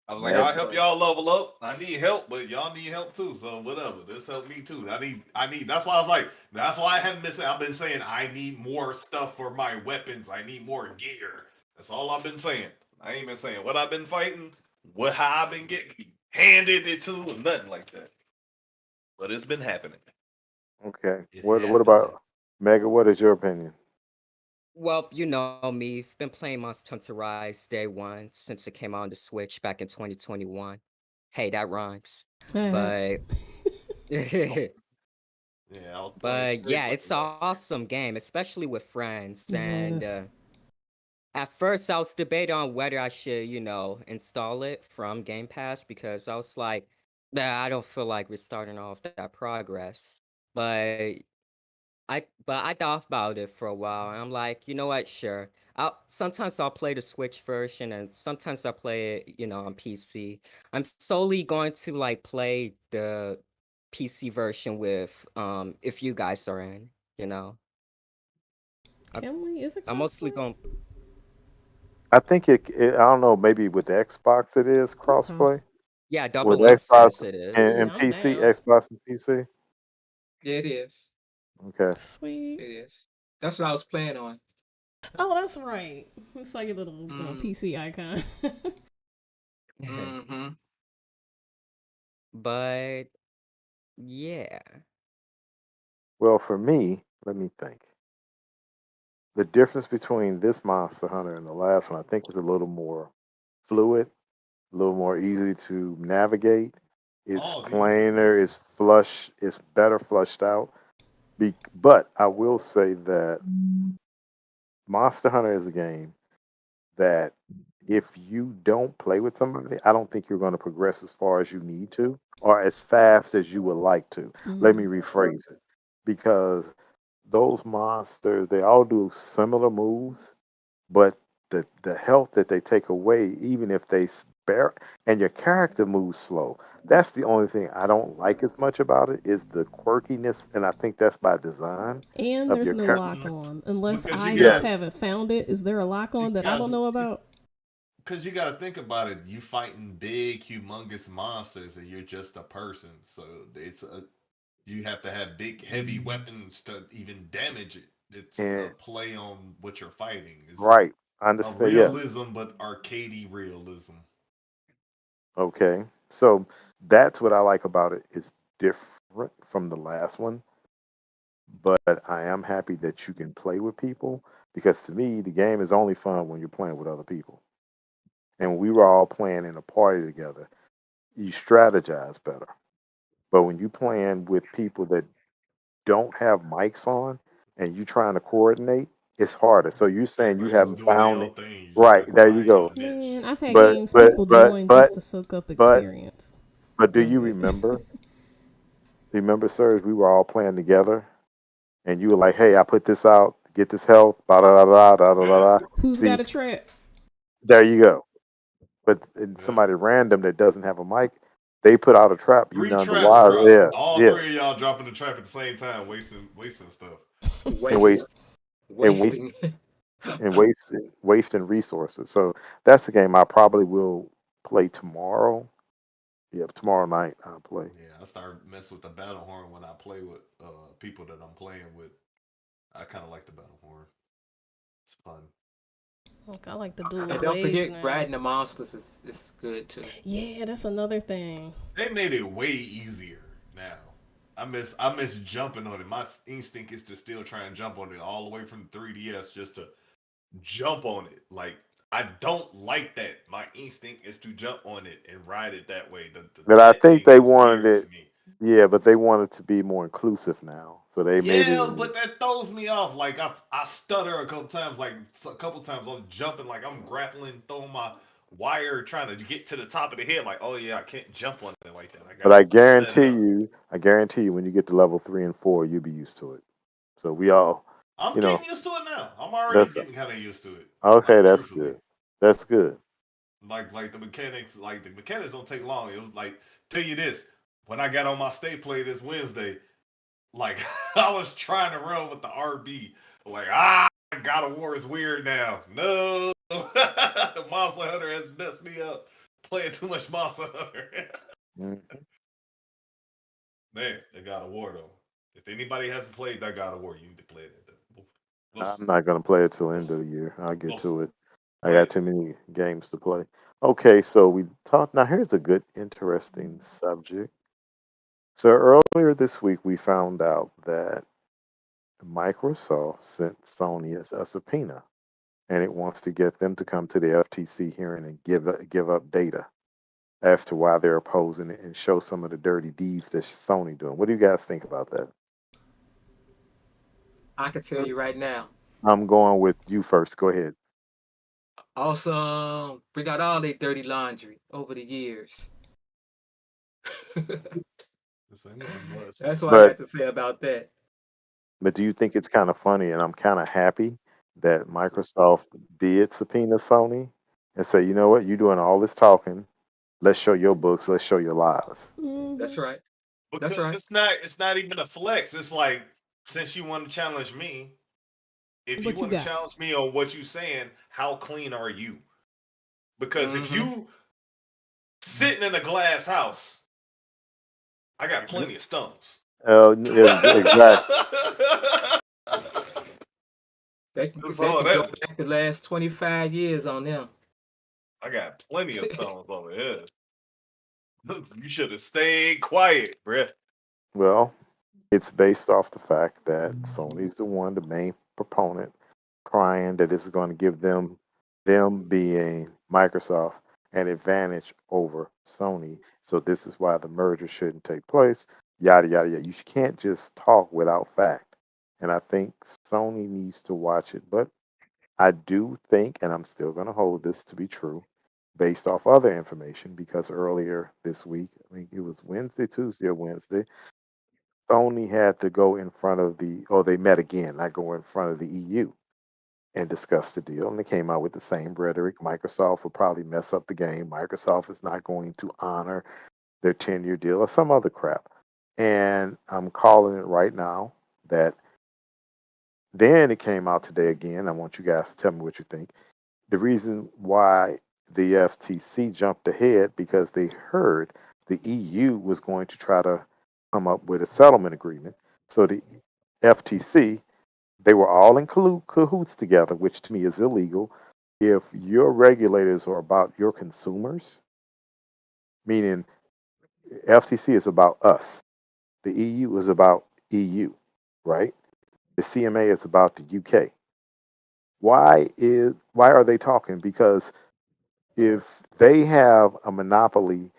I was like, I'll help y'all level up. I need help, but y'all need help too. So whatever. This help me too. I need that's why I was like, that's why I haven't been saying I've been saying I need more stuff for my weapons. I need more gear. That's all I've been saying. I ain't been saying what I've been fighting, how I've been getting handed it to, or nothing like that. But it's been happening.
Okay.
It
What
has
what
been
about Mega? What is your opinion?
well, you know me. I've been playing Monster Hunter Rise day one since it came out on the Switch back in 2021. Hey, that rhymes. But
Yeah, I was playing.
but yeah, it's an awesome game, especially with friends. And
yes.
at first, I was debating on whether I should, install it from Game Pass because I was like, nah, I don't feel like we're starting off that progress. But I thought about it for a while, and I'm like, you know what? Sure. Sometimes I'll play the Switch version, and sometimes I'll play it, on PC. I'm solely going to like play the PC version with if you guys are in, you know.
Can we? Is it
I'm mostly
crossplay?
going.
I think I don't know. Maybe with the Xbox it is
Okay.
crossplay.
Yeah,
With
Double X
Xbox
says it is.
Yeah,
and
I'm
PC,
down.
Xbox and PC.
Yeah, it is.
Okay.
Sweet.
It is. That's what I was playing on.
Oh, that's right. It's like a little
Mm.
PC icon.
Mm-hmm.
But yeah.
Well, for me, let me think. The difference between this Monster Hunter and the last one, I think, is a little more fluid, a little more easy to navigate. It's
Oh, these are
plainer,
easy.
it's flush, it's better flushed out. But I will say that Monster Hunter is a game that if you don't play with somebody, I don't think you're going to progress as far as you need to or as fast as you would like to. Let me rephrase it. Because those monsters, they all do similar moves, but the health that they take away, even if they spare, and your character moves slow. That's the only thing I don't like as much about it is the quirkiness, and I think that's by design
And
of
there's
your
no
character.
lock on. Unless
Because
I
you
just
got
haven't found it. Is there a lock on that I don't know about?
because you got to think about it. You fighting big, humongous monsters, and you're just a person. So you have to have big, heavy weapons to even damage it. It's a
And
play on what you're fighting. It's
right, I
a
understand. Yeah,
realism, but arcadey realism.
okay. So that's what I like about it. It's different from the last one, but I am happy that you can play with people because to me, the game is only fun when you're playing with other people. And we were all playing in a party together. You strategize better. But when you playing with people that don't have mics on and you trying to coordinate, it's harder. So you're saying you
Everybody just
haven't
doing their
found
own
it.
thing. You just
Right,
got to
there you
find
go.
your niche.
Man, I've had
But
games
but
people
but
join
but
just to soak up
but
experience.
but do you
Mhm.
remember, Serge, we were all playing together and you were like, hey, I put this out, get this health, da da da da da da
Yeah,
da.
Who's
See,
got a trap?
there you go. But
yeah.
somebody random that doesn't have a mic, they put out a trap, you
3
none the
traps
wiser.
drop.
Yeah,
All
yeah.
3 of y'all dropping the trap at the same time, wasting stuff.
And waste
Waste.
and waste
Wasting.
and wasting resources. So that's a game I probably will play tomorrow. Yeah, tomorrow night I'll play.
Yeah, I start messing with the battle horn when I play with people that I'm playing with. I kind of like the battle horn. It's fun.
Look, I like the dual
And don't
blades
forget,
now.
riding the monsters is good too.
Yeah, that's another thing.
They made it way easier now. I miss jumping on it. My instinct is to still try and jump on it all the way from the 3DS just to jump on it. Like I don't like that. My instinct is to jump on it and ride it that way.
But I
That
think
thing
they
is
wanted
weird
it.
to me.
Yeah, but they wanted to be more inclusive now, so they made it.
Yeah, but that throws me off. Like I stutter a couple times. Like a couple times I'm jumping, like I'm grappling, throwing my wire, trying to get to the top of the head. Like, oh yeah, I can't jump on it like that. I
But
gotta set it up.
I guarantee you, when you get to level 3 and 4, you'll be used to it. So we all,
I'm
you know,
getting used to it now. I'm already
that's
getting kind of used to it.
okay.
Like
That's
truthfully,
good. That's good.
like the mechanics don't take long. It was like tell you this when I got on my stay play this Wednesday. Like I was trying to run with the RB. Like God of War is weird now. No, Monster Hunter has messed me up. Playing too much Monster Hunter.
Mhm.
Man, that God of War though. If anybody hasn't played that God of War, you need to play it.
I'm not gonna play it till end of the year. I'll get
Go
to it. I
play
got
it.
too many games to play. Okay, so we talked. Now here's a good, interesting subject. So earlier this week, we found out that Microsoft sent Sony a subpoena, and it wants to get them to come to the FTC hearing and give up data as to why they're opposing it and show some of the dirty deeds that Sony doing. What do you guys think about that?
I can tell you right now.
I'm going with you first. Go ahead.
Also, bring out all their dirty laundry over the years.
This ain't even must.
That's what I
But
got to say about that.
do you think it's kind of funny, and I'm kind of happy that Microsoft did subpoena Sony and say, you know what, you're doing all this talking. Let's show your books. Let's show your lies.
That's
Mm-hmm.
right. That's
Because
right.
it's not even a flex. It's like since you want to challenge me, if you
What you
want to
got?
challenge me on what you saying, how clean are you? Because if
Mm-hmm.
you sitting in a glass house, I got plenty of stones.
Exactly.
They
So
can go
that
back the last 25 years on them.
I got plenty of stones over here. You should have stayed quiet, bruh.
Well, it's based off the fact that Sony's the one, the main proponent, crying that this is going to give them being Microsoft, an advantage over Sony. So this is why the merger shouldn't take place. Yada yada yada. You can't just talk without fact. And I think Sony needs to watch it. But I do think, and I'm still going to hold this to be true, based off other information, because earlier this week, I think it was Wednesday, Tuesday, or Wednesday, Sony had to go in front of they met again, not go in front of the EU and discuss the deal. And they came out with the same rhetoric. Microsoft will probably mess up the game. Microsoft is not going to honor their 10-year deal or some other crap. And I'm calling it right now that then it came out today again. I want you guys to tell me what you think. The reason why the FTC jumped ahead because they heard the EU was going to try to come up with a settlement agreement. So the FTC, they were all in cahoots together, which to me is illegal. If your regulators are about your consumers, meaning FTC is about us, the EU is about EU, right? The CMA is about the UK. Why are they talking? Because if they have a monopoly,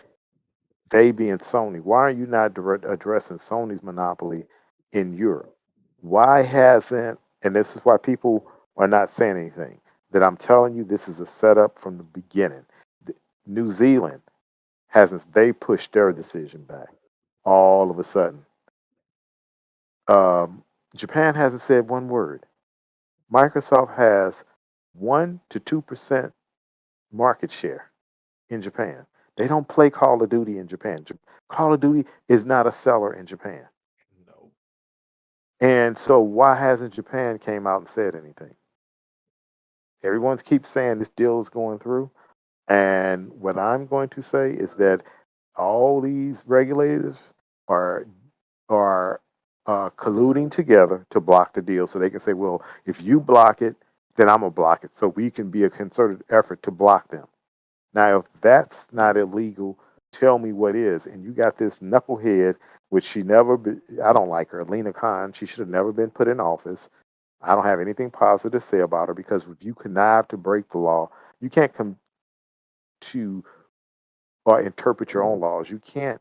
they being Sony, why are you not addressing Sony's monopoly in Europe? Why hasn't, and this is why people are not saying anything, that I'm telling you this is a setup from the beginning. New Zealand hasn't, they pushed their decision back all of a sudden. Um, Japan hasn't said one word. Microsoft has 1 to 2% market share in Japan. They don't play Call of Duty in Japan. Call of Duty is not a seller in Japan.
No.
And so why hasn't Japan came out and said anything? Everyone keeps saying this deal is going through. And what I'm going to say is that all these regulators are colluding together to block the deal so they can say, well, if you block it, then I'm going to block it. So we can be a concerted effort to block them. Now, if that's not illegal, tell me what is. And you got this knucklehead which she never. I don't like her, Lena Khan. She should have never been put in office. I don't have anything positive to say about her because if you connive to break the law, you can't come to or interpret your own laws. You can't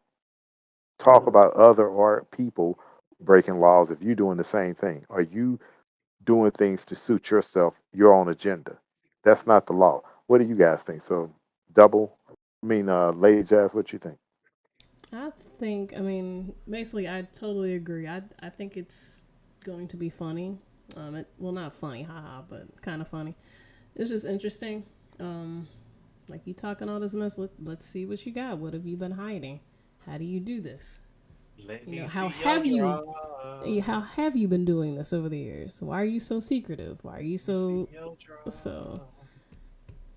talk about other or people breaking laws if you're doing the same thing. Are you doing things to suit yourself, your own agenda? That's not the law. What do you guys think? So, Lady Jazz, what you think?
I mean, basically, I totally agree. I think it's going to be funny. Well, not funny, haha, but kind of funny. It's just interesting. Like you talking all this mess. Let's see what you got. What have you been hiding? How do you do this?
Let
You
me
know,
see your
how
draw.
have you been doing this over the years? Why are you so secretive? Why are you
Let me see
so
your
so?
draw.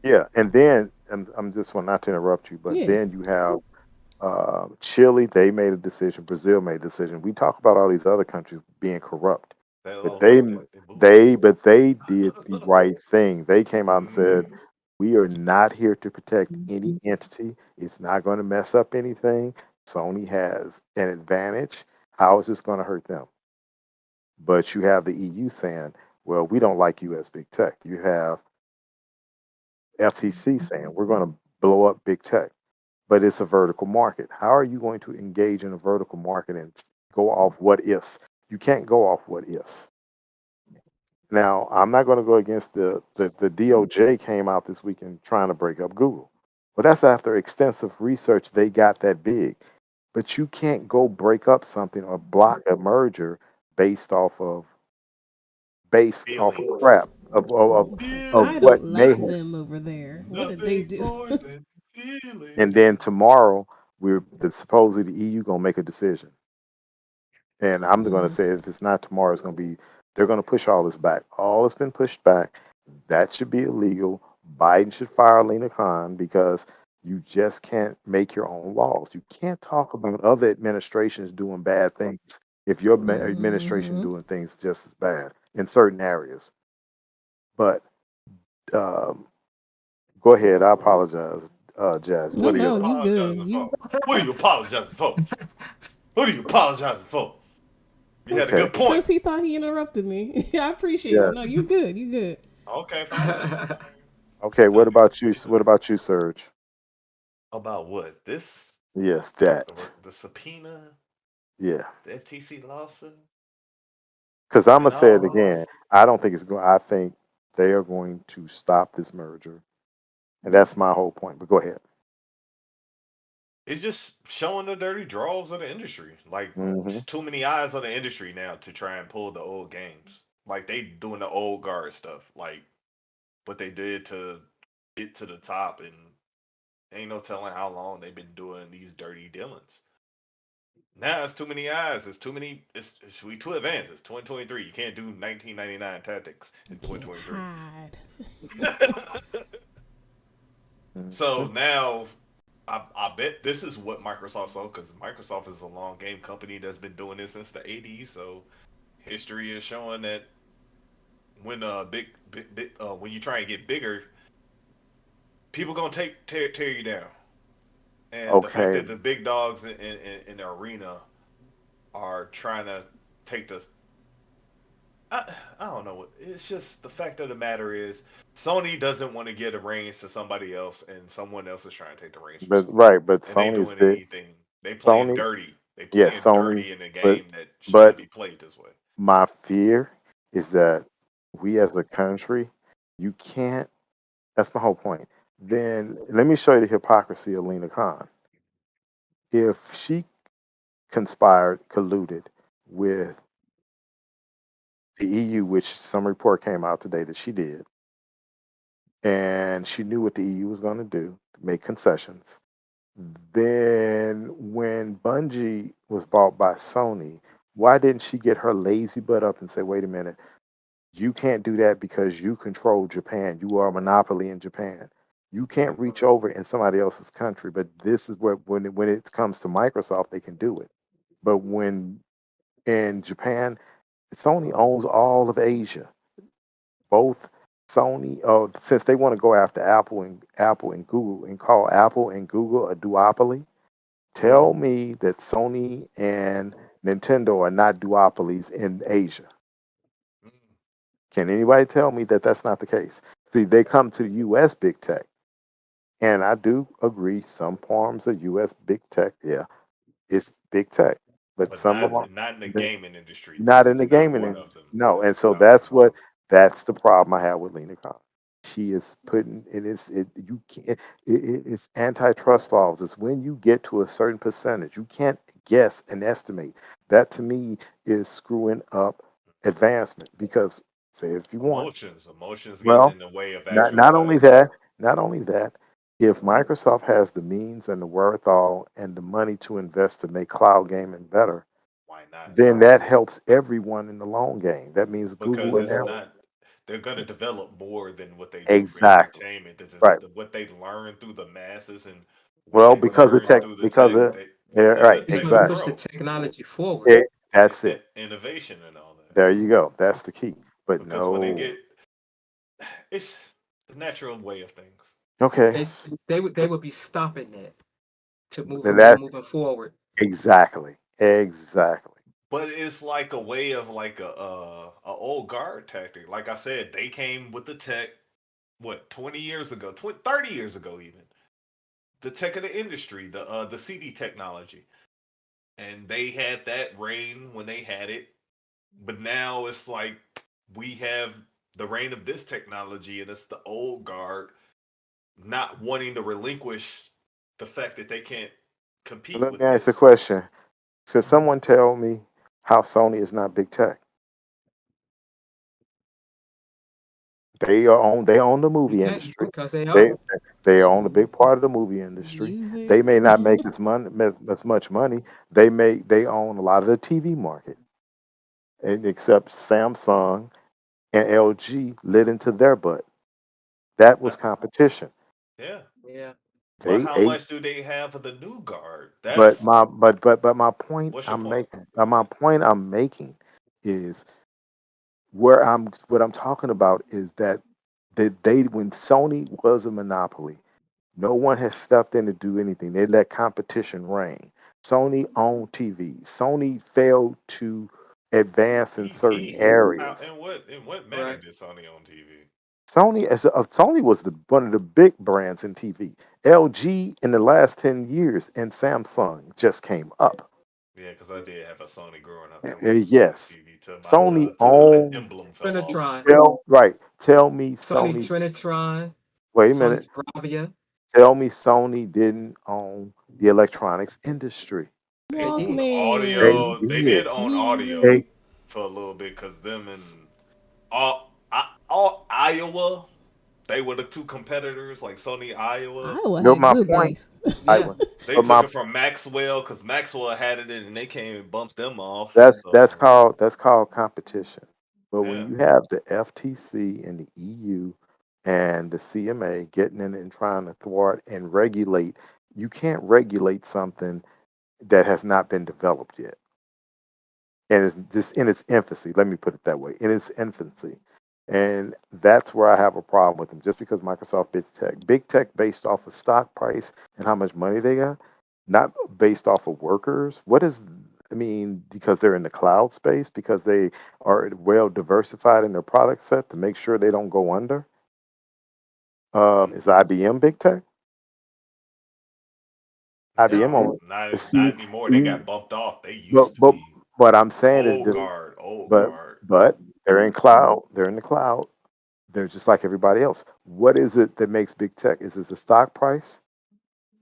Yeah, and then, and I'm just want not to interrupt you, but
Yeah.
then you have Chile. They made a decision. Brazil made a decision. We talk about all these other countries being corrupt,
That
but
little boo.
they did the right thing. They came out and said,
Mhm.
"We are not here to protect any entity. It's not going to mess up anything. Sony has an advantage. How is this going to hurt them?" But you have the EU saying, "Well, we don't like you as big tech." You have FTC saying, "We're going to blow up big tech." But it's a vertical market. How are you going to engage in a vertical market and go off what ifs? You can't go off what ifs. Now, I'm not going to go against the DOJ came out this weekend trying to break up Google. Well, that's after extensive research, they got that big. But you can't go break up something or block a merger based off of
Feelings.
crap of
It's like I
what
don't
may
like
have.
them over there. What did they
Nothing
do?
more than
And
feelings.
then tomorrow, supposedly the EU gonna make a decision. And I'm going to
Mm.
say if it's not tomorrow, it's going to be, they're going to push all this back. All that's been pushed back, that should be illegal. Biden should fire Lena Khan because you just can't make your own laws. You can't talk about other administrations doing bad things if your administration
Hmm.
doing things just as bad in certain areas. But um, go ahead. I apologize, Jazz.
No,
What
You
are you
go.
no, you good.
apologizing for? What are you apologizing for? What are you apologizing for? You had a
Okay.
good point.
Because he thought he interrupted me. I appreciate it.
Yeah.
No, you good. You good.
Okay, fine.
Okay.
Still
What
good.
about you? What about you, Serge?
About what? This?
Yes, that.
The subpoena?
Yeah.
The FTC lawsuit?
Because I'm
And
gonna say it
all
again. I don't think it's going. I think they are going to stop this merger, and that's my whole point. But go ahead.
it's just showing the dirty draws of the industry. Like
Hmm.
it's too many eyes on the industry now to try and pull the old games. Like they doing the old guard stuff. Like what they did to get to the top, and ain't no telling how long they've been doing these dirty dealings. Now it's too many eyes. It's too many. We too advanced. It's 2023. You can't do 1999 tactics
You
in
can't
2023.
hide.
So
Hmm.
now I bet this is what Microsoft saw because Microsoft is a long game company that's been doing this since the 80s. So history is showing that when when you try and get bigger, people gonna tear you down. And the fact
Okay,
that the big dogs in the arena are trying to take the I don't know. It's just the fact of the matter is Sony doesn't want to give the reins to somebody else, and someone else is trying to take the reins from
but
Sony,
right, but
and they
Sony is
doing
big.
anything. They playing
Sony,
dirty. They
yes,
playing
Sony,
dirty in a
but
game that should not
but
be played this way.
my fear is that we as a country, you can't. That's my whole point. Then let me show you the hypocrisy of Lena Khan. If she conspired, colluded with the EU, which some report came out today that she did, and she knew what the EU was going to do, make concessions. Then, when Bungie was bought by Sony, why didn't she get her lazy butt up and say, wait a minute, you can't do that because you control Japan. You are a monopoly in Japan. You can't reach over in somebody else's country. But this is where, when it comes to Microsoft, they can do it. But when in Japan, Sony owns all of Asia. Both Sony, since they want to go after Apple and Google and call Apple and Google a duopoly, Tell me that Sony and Nintendo are not duopolies in Asia.
Mm.
Can anybody tell me that that's not the case? See, they come to U.S. big tech, and I do agree. Some forms of U.S. big tech, yeah, it's big tech, but
But
some of them,
not in the gaming industry.
not
This
in
is
the
not
gaming
one
industry.
of them.
No, and
This is
so
not one of them.
that's the problem I have with Lena Khan. She is putting it you can't it's antitrust laws. It's when you get to a certain percentage, you can't guess and estimate. That to me is screwing up advancement because say if you want,
Emotions getting
well,
in the way of
not
actual
not only
facts.
that, not only that, if Microsoft has the means and the wherewithal and the money to invest to make cloud gaming better,
Why not?
then that helps everyone in the long game. That means
Because
Google and
it's
them.
not. They're going to develop more than what they do for
Exactly.
entertainment.
Right.
What they learn through the masses and what
Well,
they
because of
learn
tech,
through the
because
tech.
of yeah,
The
right,
It's
tech
going to
will
exactly.
push the
grow.
technology forward.
That's it.
Innovation and all that.
There you go. That's the key. But
Because when they
no.
get, it's the natural way of things.
Okay.
They would be stopping that
Then
from
that
moving forward.
exactly. Exactly.
But it's like a way of like a old guard tactic. Like I said, they came with the tech. What 20 years ago, 30 years ago, even the tech of the industry, the CD technology, and they had that reign when they had it. But now it's like we have the reign of this technology, and it's the old guard not wanting to relinquish the fact that they can't compete
Let me
with
ask you a
this.
question. Could someone tell me how Sony is not big tech? They own the
You
movie
can't
industry.
because they
They
are.
they own a big part of the movie industry.
Music.
They may not make as much money. They own a lot of the TV market, and except Samsung and LG lit into their butt. That was
Uh,
competition.
yeah,
Yeah.
but
They
how
ate.
much do they have for the new guard?
But
That's
my point
what's your
I'm
point?
making. Is what I'm talking about is that they when Sony was a monopoly, no one has stepped in to do anything. They let competition reign. Sony owned TV. Sony failed to advance in certain
TV. How
areas.
in what manner
Right.
did Sony on TV?
Sony was one of the big brands in TV. LG in the last 10 years and Samsung just came up.
Yeah, because I did have a Sony growing up. It was a Sony
Yes,
TV till my
Sony
till the
owned.
emblem fell off.
Trinitron.
Tell me
Sony's
Sony.
Trinitron.
Wait a minute.
Sony's Bravia.
Tell me Sony didn't own the electronics industry.
They owned
They
Walkman.
audio. They
did.
did own
Music.
audio
They
for a little bit because them and Iowa, they were the two competitors, like Sony Iowa.
Iowa
no
had
my
good
point.
bass.
I
Yeah.
They
but
took
my
it from Maxwell because Maxwell had it and they came and bumped them off.
that's
So
called competition. But when
yeah,
you have the FTC and the EU and the CMA getting in and trying to thwart and regulate, you can't regulate something that has not been developed yet. And it's just in its infancy. Let me put it that way, in its infancy. And that's where I have a problem with them. Just because Microsoft big tech based off of stock price and how much money they got, not based off of workers. I mean, because they're in the cloud space, because they are well diversified in their product set to make sure they don't go under. Is IBM big tech? IBM
no,
on
not
see,
anymore. They
e-
got bumped off. They
but
used to
but
be
what I'm saying is
old
that,
guard, old
but
guard.
but they're in cloud. They're in the cloud. They're just like everybody else. What is it that makes big tech? Is it the stock price?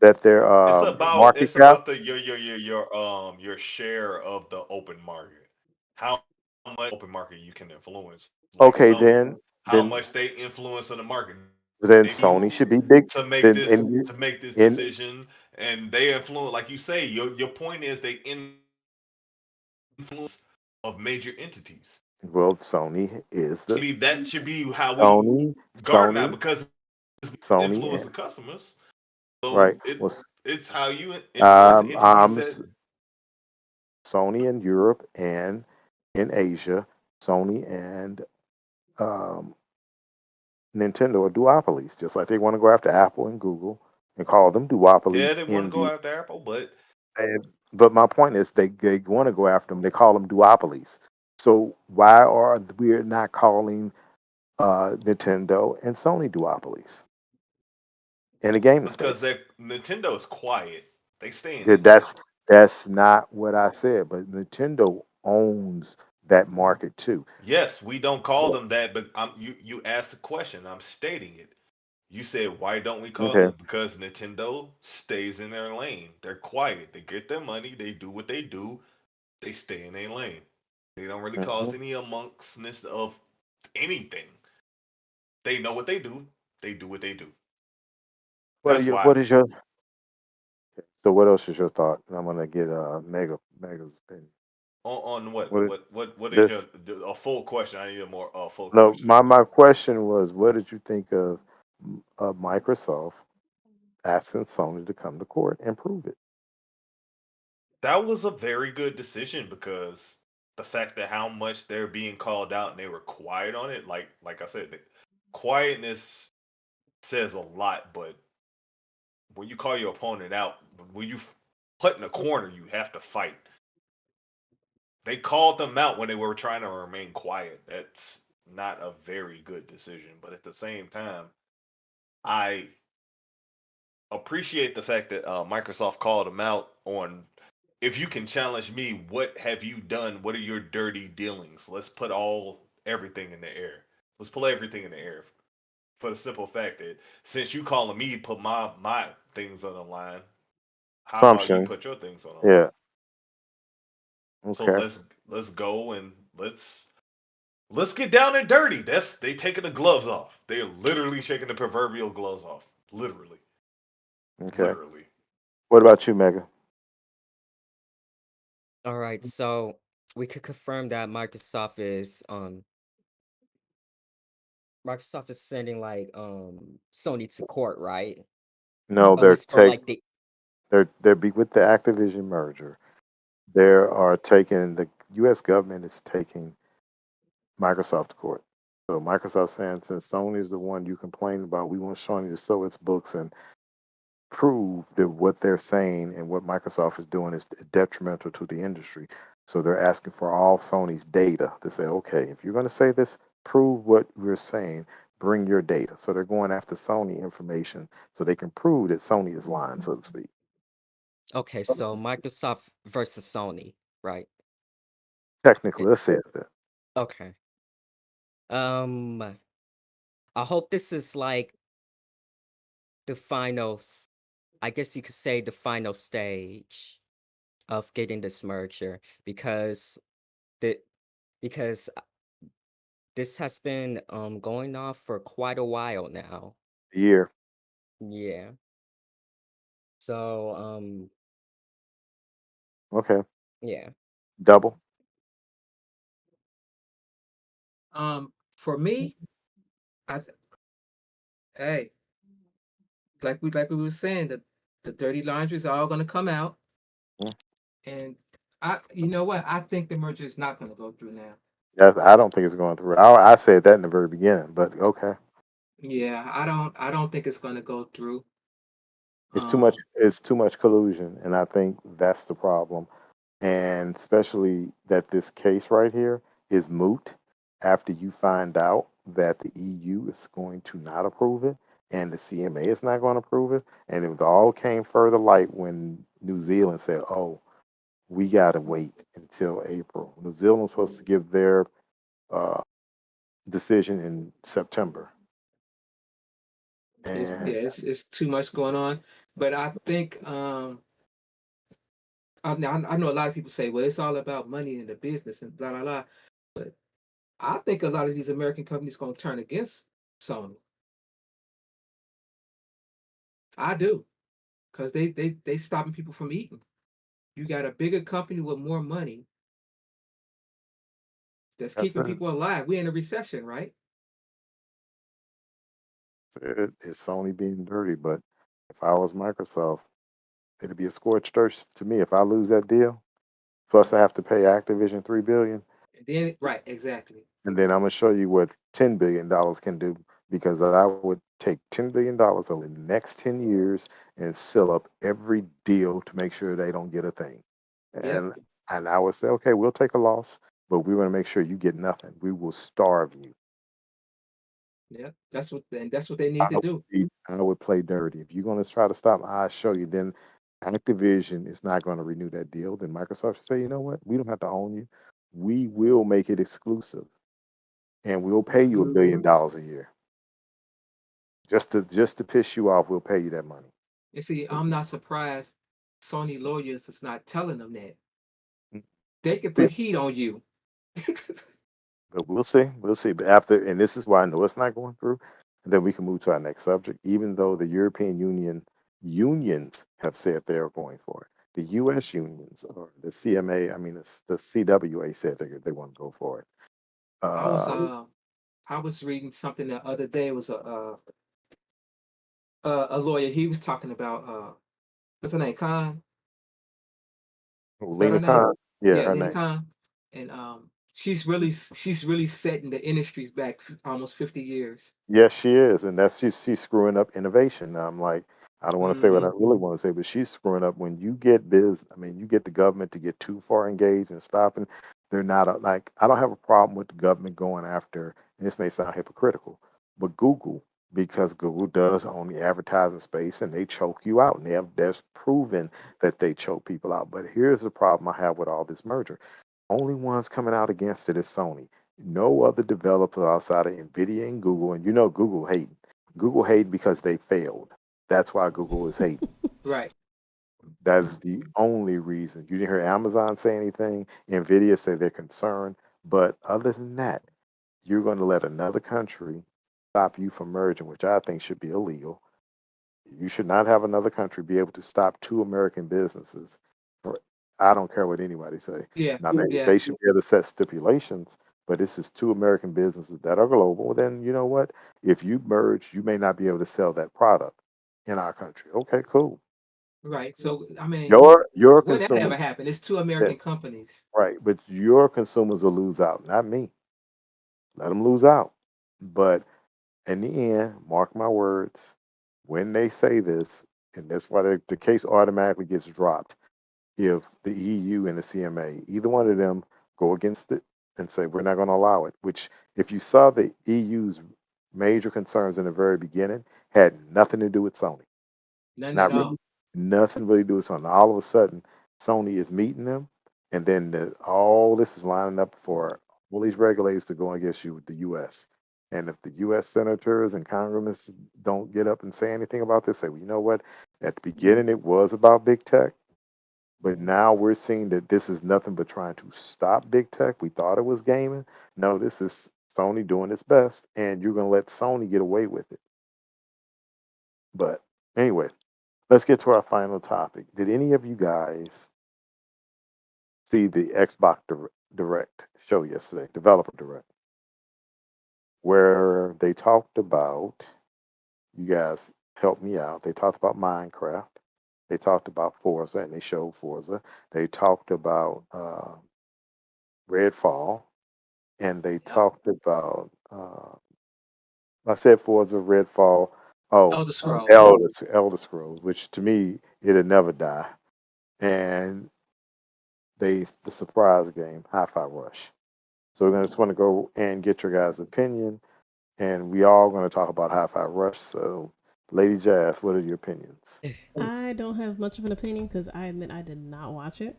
That their market
It's
cap?
about the your share of the open market. How much open market you can influence, like
Okay,
Sony. How
then
much they influence in the market.
then
They
Sony
do
should be big.
to make
Then
this to make this
in
decision, and they influence. Like you say, your point is they influence of major entities.
well, Sony is the
Maybe that should be how we
Sony
guard now
Sony
because
Sony
influence the
and
customers. So
right was
it's how you influence the entities that
Sony in Europe and in Asia. Sony and um, Nintendo are duopolies, just like they want to go after Apple and Google and call them duopolies
yeah they want to
in
go
the
after Apple, but
But my point is, they want to go after them. They call them duopolies. So why are we not calling Nintendo and Sony duopolies in the gaming
Because
space?
Nintendo is quiet. They stay in
Yeah,
the niche.
that's not what I said. But Nintendo owns that market too.
Yes, we don't call
So
them that, but you asked a question. I'm stating it. You said why don't we call
okay.
them? Because Nintendo stays in their lane. They're quiet. They get their money. They do what they do. They stay in their lane. They don't really cause
Mhm.
any amongstness of anything. They know what they do. They do what they do. That's why.
What is your so what else is your thought? And I'm gonna get Mega's opinion.
On what?
What
What is your
this
a full question? I need a more full
no
question.
my question was, what did you think of Microsoft asking Sony to come to court and prove it?
That was a very good decision because the fact that how much they're being called out and they were quiet on it, like I said, quietness says a lot. But when you call your opponent out, when you put in a corner, you have to fight. They called them out when they were trying to remain quiet. That's not a very good decision. But at the same time, I appreciate the fact that Microsoft called them out on if you can challenge me, what have you done? What are your dirty dealings? Let's put everything in the air. Let's pull everything in the air for the simple fact that since you calling me put my things on the line, how about you
Assumption.
put your things on the line?
Yeah.
So
Okay.
let's go and let's get down and dirty. That's they taking the gloves off. They're literally shaking the proverbial gloves off. Literally.
Okay.
Literally.
What about you, Mega?
All right, so we could confirm that Microsoft is sending like Sony to court, right?
No,
At least for like the
they're with the Activision merger. The U.S. government is taking Microsoft to court. So Microsoft saying, since Sony is the one you complain about, we want Sony to sew its books and prove that what they're saying and what Microsoft is doing is detrimental to the industry. So they're asking for all Sony's data to say, okay, if you're going to say this, prove what we're saying, bring your data. So they're going after Sony information so they can prove that Sony is lying, so to speak.
Okay, so Microsoft versus Sony, right?
Technically,
It-
let's say that.
okay. Um, I hope this is like the finals. I guess you could say the final stage of getting this merger the because this has been going on for quite a while now.
Year.
Yeah. So
Okay.
yeah.
Double.
For me, I hey, like we were saying, that the dirty laundry is all gonna come out,
Mm.
and you know what? I think the merger is not gonna go through now.
I don't think it's going through. I said that in the very beginning, but okay.
Yeah, I don't think it's gonna go through.
It's too much.
Um,
It's too much collusion, and I think that's the problem. And especially that this case right here is moot after you find out that the EU is going to not approve it and the CMA is not going to approve it. And it all came further light when New Zealand said, "Oh, we got to wait until April." New Zealand was supposed to give their uh, decision in September,
it's
and
yeah, it's too much going on. But I think I know a lot of people say, well, it's all about money in the business and blah blah blah. But I think a lot of these American companies gonna turn against Sony. I do, because they stopping people from eating. You got a bigger company with more money that's
that's
keeping people alive. We're in a recession, right?
it's Sony being dirty. But if I was Microsoft, it'd be a scorched earth to me if I lose that deal. Plus, I have to pay Activision $3 billion,
And then right, exactly.
and then I'm gonna show you what $10 billion can do because I would take $10 billion over the next 10 years and seal up every deal to make sure they don't get a thing.
Yep.
And I would say, okay, we'll take a loss, but we want to make sure you get nothing. We will starve you.
Yep. That's what they
I
need to
would
do.
I would play dirty. If you're going to try to stop, I'll show you. Then Activision is not going to renew that deal. Then Microsoft should say, you know what? We don't have to own you. We will make it exclusive, and we'll pay you $1 billion a year just to piss you off. We'll pay you that money.
And see, I'm not surprised Sony lawyers is not telling them that. They can put heat on you.
But we'll see. We'll see. But after, and this is why I know it's not going through, and then we can move to our next subject. Even though the European Union unions have said they are going for it, the U.S. unions or the CMA, I mean the CWA said they want to go for it.
I was
Uh,
I was reading something the other day. It was a lawyer. He was talking about what's her name? Khan. Is that her
Lena
name?
Khan, yeah,
Yeah,
her
Lena
name.
Khan. And she's really setting the industries back almost 50 years.
Yes, she is, and that's she's screwing up innovation. I'm like, I don't want to say what I
Hmm.
really want to say, but she's screwing up when you get I mean, you get the government to get too far engaged and stopping. They're not like I don't have a problem with the government going after. And this may sound hypocritical, but Google, because Google does own the advertising space, and they choke you out, and there's proven that they choke people out. But here's the problem I have with all this merger. Only ones coming out against it is Sony. No other developer outside of Nvidia and Google, and you know Google hating. Google hate because they failed. That's why Google is hating.
Right.
That's the only reason. You didn't hear Amazon say anything. Nvidia said they're concerned, but other than that, you're going to let another country stop you from merging, which I think should be illegal. You should not have another country be able to stop two American businesses. For, I don't care what anybody say.
Yeah.
Now maybe
Yeah.
they should be able to set stipulations, but this is two American businesses that are global. Then you know what? If you merge, you may not be able to sell that product in our country. Okay, cool.
Right. So I mean,
Your
when that ever
consumers,
happened, it's two
yeah,
American companies.
right? But your consumers will lose out, not me. Let them lose out. But in the end, mark my words, when they say this, and that's why the case automatically gets dropped. If the EU and the CMA, either one of them, go against it and say we're not going to allow it, which if you saw the EU's major concerns in the very beginning, had nothing to do with Sony.
None at
Not really,
all.
nothing really to do with Sony. All of a sudden, Sony is meeting them, and then all this is lining up for all these regulators to go against you with the U.S. And if the U.S. senators and congressmen don't get up and say anything about this, say, well, you know what? At the beginning, it was about big tech, but now we're seeing that this is nothing but trying to stop big tech. We thought it was gaming. No, this is Sony doing its best, and you're going to let Sony get away with it. But anyway, let's get to our final topic. Did any of you guys see the Xbox Direct show yesterday, Developer Direct, where they talked about, you guys help me out, they talked about Minecraft, they talked about Forza, and they showed Forza, they talked about Redfall, and they
Yep.
talked about, I said Forza, Redfall, oh,
Elder Scrolls.
Elder Scrolls, which to me, it'll never die. And the surprise game, Hi-Fi Rush. So we're gonna just want to go and get your guys' opinion, and we all going to talk about Hi-Fi Rush. So, Lady Jazz, what are your opinions?
I don't have much of an opinion because I admit I did not watch it.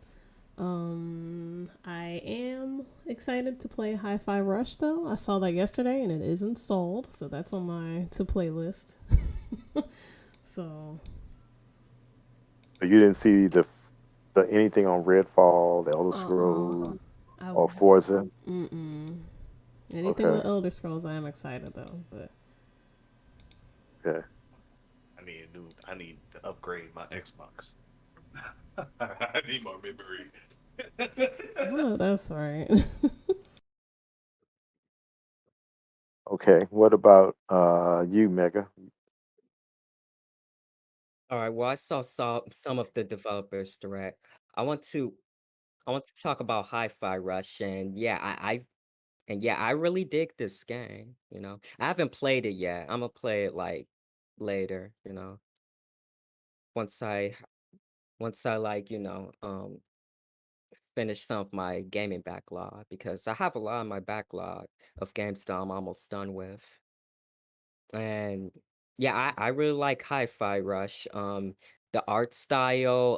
I am excited to play Hi-Fi Rush though. I saw that yesterday and it is installed, so that's on my to play list. So
So you didn't see the anything on Redfall, the Elder Scrolls,
I
or Forza?
anything
Okay,
with Elder Scrolls I am excited though, but
okay.
I need to upgrade my Xbox. I need more memory.
oh, that's right.
Okay, what about you, Mega?
All right. Well, I saw some of the developers direct. I want to I want to talk about Hi-Fi Rush, and yeah, And yeah, I really dig this game. I haven't played it yet. I'm gonna play it like later. Once I like finish some of my gaming backlog because I have a lot on my backlog of games that I'm almost done with. And yeah, I really like Hi-Fi Rush. The art style,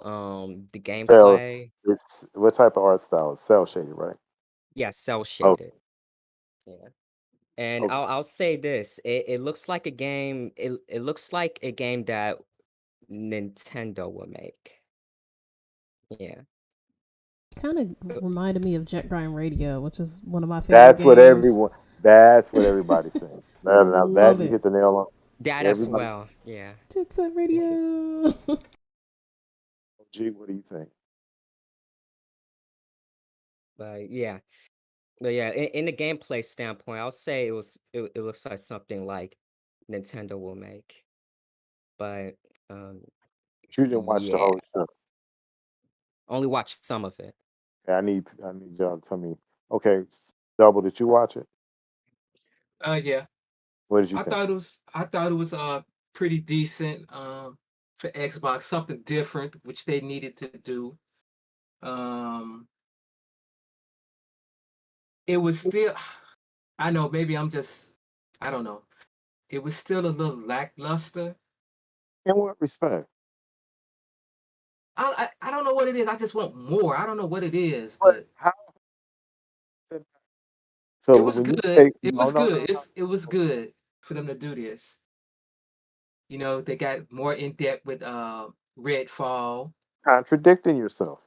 the
Cell.
gameplay.
It's what type of art style? It's cell shaded, right?
Yeah, cell
Oh,
shaded. Yeah. And
okay.
I'll say this. It looks like a game. It looks like a game that Nintendo will make. Yeah.
Kind of
Uh,
reminded me of Jet Grind Radio, which is one of my favorite
That's what
games.
everyone. That's what everybody's saying. Now that
Love
you
it.
hit the nail on.
That as
Everybody.
well. Yeah.
Jet Set Radio.
Gee, what do you think?
But yeah. But yeah, in the gameplay standpoint, I'll say it looks like something like Nintendo will make. But um
You didn't watch the
yeah,
whole show.
only watched some of it.
I need y'all to tell me. Okay, Double, did you watch it?
Yeah.
What did you
I
think?
thought it was pretty decent for Xbox, something different which they needed to do. Um it was still I know maybe I don't know. It was still a little lackluster.
In what respect?
I don't know what it is. I just want more. I don't know what it is,
What?
but
How? So
it was
when you
good.
say
It
no,
was
no,
good.
no,
It was
no.
good for them to do this. They got more in depth with Redfall.
Contradicting yourself.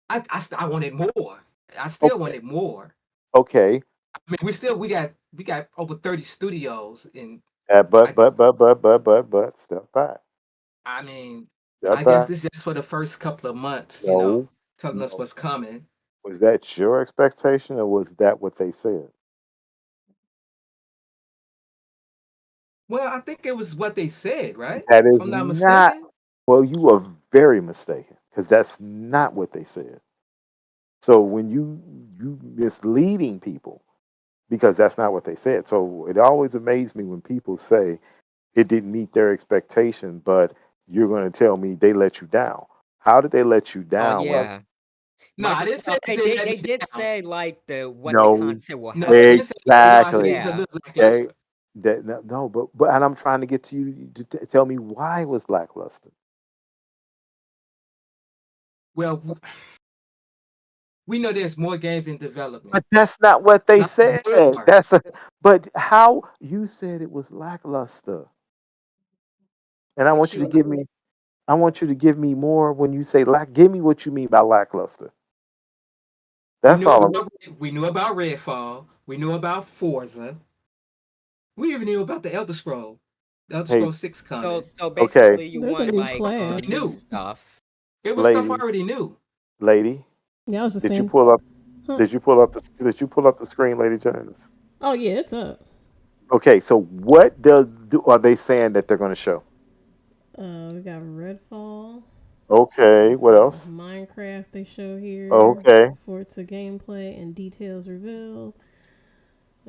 I wanted more. I still
Okay,
wanted more.
okay.
I mean, we got over 30 studios, and
But
I
step back.
I mean,
Step
I guess
back.
this is just for the first couple of months,
No,
telling us
no.
what's coming.
Was that your expectation or was that what they said?
Well, I think it was what they said, right?
That
If
is
I'm not
not.
mistaken.
Well, you are very mistaken because that's not what they said. So when you misleading people because that's not what they said. So it always amazed me when people say it didn't meet their expectation, but you're going to tell me they let you down. How did they let you
Oh
down when
yeah.
No, I didn't say
Microsoft,
they let
they
me
did
down.
say like what the
no,
content will
No, they
have.
didn't say that. No, I said it
exactly.
was a
Yeah.
little
They
lackluster.
that no, but and I'm trying to get to you to tell me why it was lackluster.
Well, we know there's more games in development.
But that's not what they
Not
said.
more.
But how you said it was lackluster. And
But you
I want you to give me more when you say lack. Give me what you mean by lackluster.
We
That's
knew
all.
about we knew about Redfall. We knew about Forza. We even knew about the Elder Scroll. The Elder
Hey,
Scroll 6
so
coming.
so
okay,
basically you
There's a
want
new
like
Already
class.
new
knew.
stuff.
It was stuff I
lady,
already knew.
lady,
Yeah, I was just
did you
saying.
pull up?
Huh?
Did you pull up the screen, Lady Jones?
Oh yeah, it's up.
Okay, so what are they saying that they're going to show?
We got Redfall.
Okay,
Let's
what
see,
else?
Minecraft they show here.
Okay,
Forza gameplay and details revealed.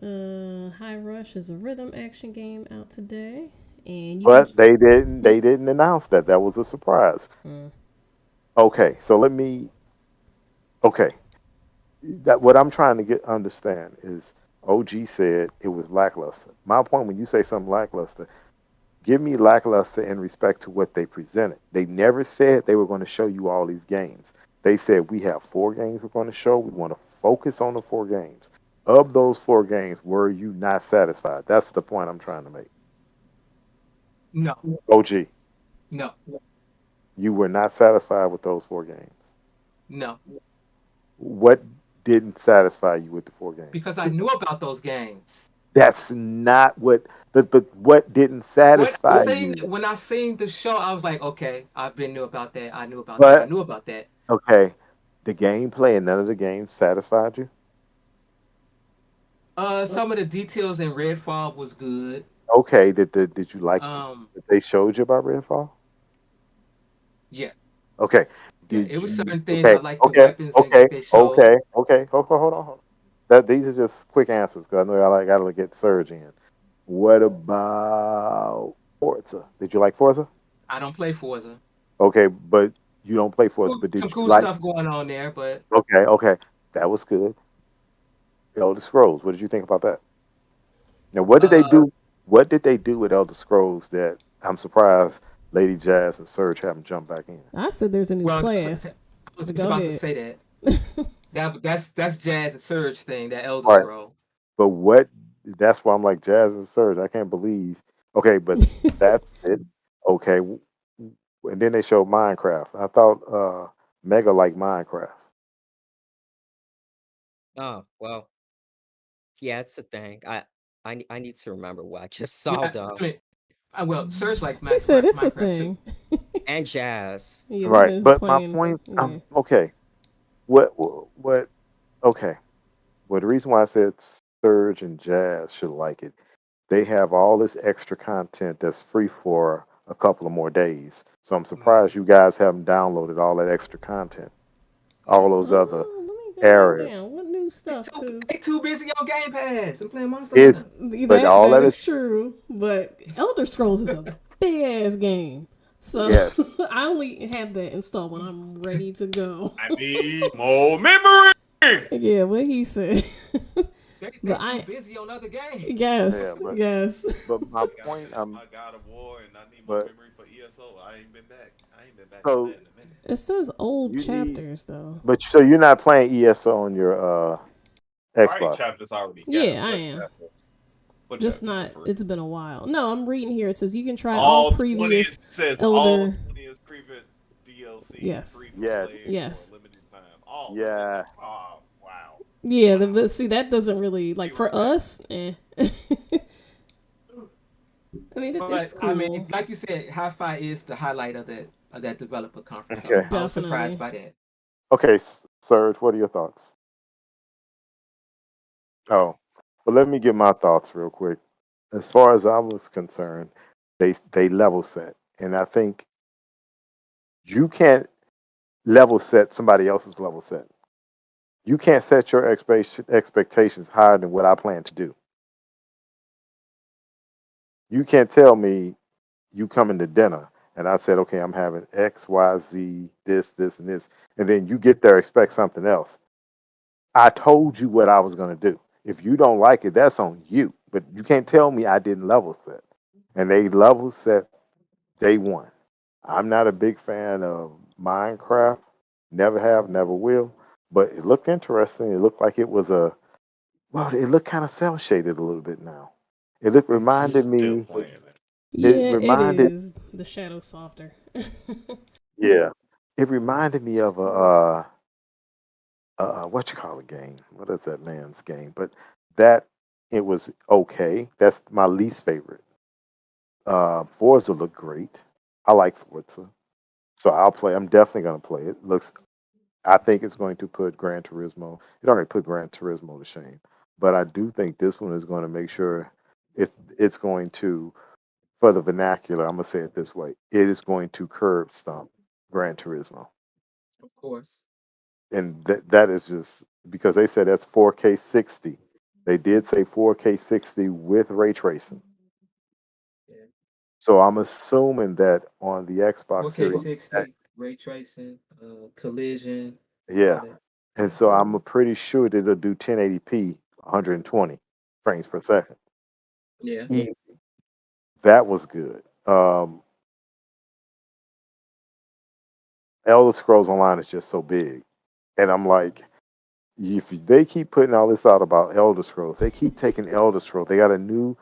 High Rush is a rhythm action game out today, and you can.
but they didn't.
Hmm?
They didn't announce that. That was a surprise.
Uh,
Okay, so let me. Okay, that what I'm trying to get understand is OG said it was lackluster. My point when you say something lackluster, give me lackluster in respect to what they presented. They never said they were going to show you all these games. They said we have 4 games we're going to show. We want to focus on the 4 games. Of those 4 games, were you not satisfied? That's the point I'm trying to make.
No,
OG,
no,
you were not satisfied with those 4 games.
no.
What didn't satisfy you with the 4 games?
Because I knew about those games.
That's not what. But what didn't satisfy you?
When I seen the show, I was like, okay, I've been knew about that. I knew about that. I
But
knew about that.
okay, the gameplay and none of the games satisfied you.
Some of the details in Redfall was good.
Okay, did you like
Um,
that they showed you about Redfall?
yeah,
Okay,
yeah.
did
It was
you?
certain things I
Okay,
like the
okay,
weapons and
okay,
they showed.
okay, okay. Hold on, hold on. these are just quick answers because I know I got to get Surge in. What about Forza? Did you like Forza?
I don't play Forza.
Okay, but you don't play Forza. But did
Some
you
cool
like?
stuff going on there, but
Okay, that was good. Elder Scrolls. What did you think about that? Now, what did they
uh,
do? What did they do with Elder Scrolls that I'm surprised Lady Jazz and Surge haven't jumped back in?
I said there's a new
well,
class.
I was
But
just
go
about to
ahead.
say that's Jazz and Surge thing, that Elder
All right,
Scroll.
but what? That's why I'm like Jazz and Surge. I can't believe. Okay, but that's it. Okay, and then they showed Minecraft. I thought Mega liked Minecraft.
Oh, well, yeah, it's a thing. I need to remember what I just
Yeah,
saw
I
though.
mean, well, Surge likes
He said it's a
Minecraft too.
thing.
And jazz.
Yeah, we've
Right,
been
but my
playing.
point.
Yeah.
Okay, what? Okay, well, the reason why I said Surge and Jazz should like it, they have all this extra content that's free for a couple of more days. So I'm surprised you guys haven't downloaded all that extra content, all those other
Let me go back
areas.
down. What new stuff?
They too busy on Game Pass and playing Monster
Is
Hunter.
but all
That
that
is
is
true. But Elder Scrolls is a big ass game. So
yes.
I only have that installed when I'm ready to go.
I need more memory.
Yeah, what he said.
They
But
too busy on other games.
Yeah,
Yes.
but my
I
point,
got my God of War, and I need my
but
memory for ESO. I ain't been back. I ain't been back
so
in that in a minute.
It says old
you need,
chapters though.
but so you're not playing ESO on your
Alright,
Xbox.
chapters already got.
Yeah, I am.
What
Just
chapters
not.
are free?
It's been a while. No, I'm reading here. It says you can try all
All 20
previous
it says
Elder.
all 20 is previous DLC
Yes.
free for
Yes.
play
Yes.
for a limited time. All of it.
Yeah.
Oh, wow.
Yeah, but see that doesn't really like for us. I mean, it's cool.
I mean, like you said, Hi-Fi is the highlight of that developer conference. So
Okay.
I was surprised by that.
Okay, Serge, what are your thoughts? Oh, well, let me give my thoughts real quick. As far as I was concerned, they level set, and I think you can't level set somebody else's level set. You can't set your expectations higher than what I plan to do. You can't tell me you coming to dinner and I said, okay, I'm having X, Y, Z, this, and this, and then you get there expect something else. I told you what I was going to do. If you don't like it, that's on you. But you can't tell me I didn't level set. And they level set day one. I'm not a big fan of Minecraft. Never have, never will. But it looked interesting. It looked like it was it looked kind of cel shaded a little bit now. Reminded
Still
me.
playing it.
Yeah, it
reminded,
is. The shadow softer.
yeah, it reminded me of what you call a game? What is that man's game? But that it was okay. That's my least favorite. Forza looked great. I like Forza, so I'll play. I'm definitely going to play it. I think it's going to put Gran Turismo. It already put Gran Turismo to shame, but I do think this one is going to make sure it's going to, for the vernacular. I'm gonna say it this way: it is going to curb stomp Gran Turismo.
Of course.
And that is just because they said that's 4K 60. They did say 4K 60 with ray tracing.
Yeah.
So I'm assuming that on the Xbox
4K
Series,
60, ray tracing, collision,
yeah.
all that.
And so I'm pretty sure that it'll do 1080p, 120 frames per second.
Yeah.
Easy. That was good. Elder Scrolls Online is just so big, and I'm like, if they keep putting all this out about Elder Scrolls, they keep taking Elder Scrolls. They got a new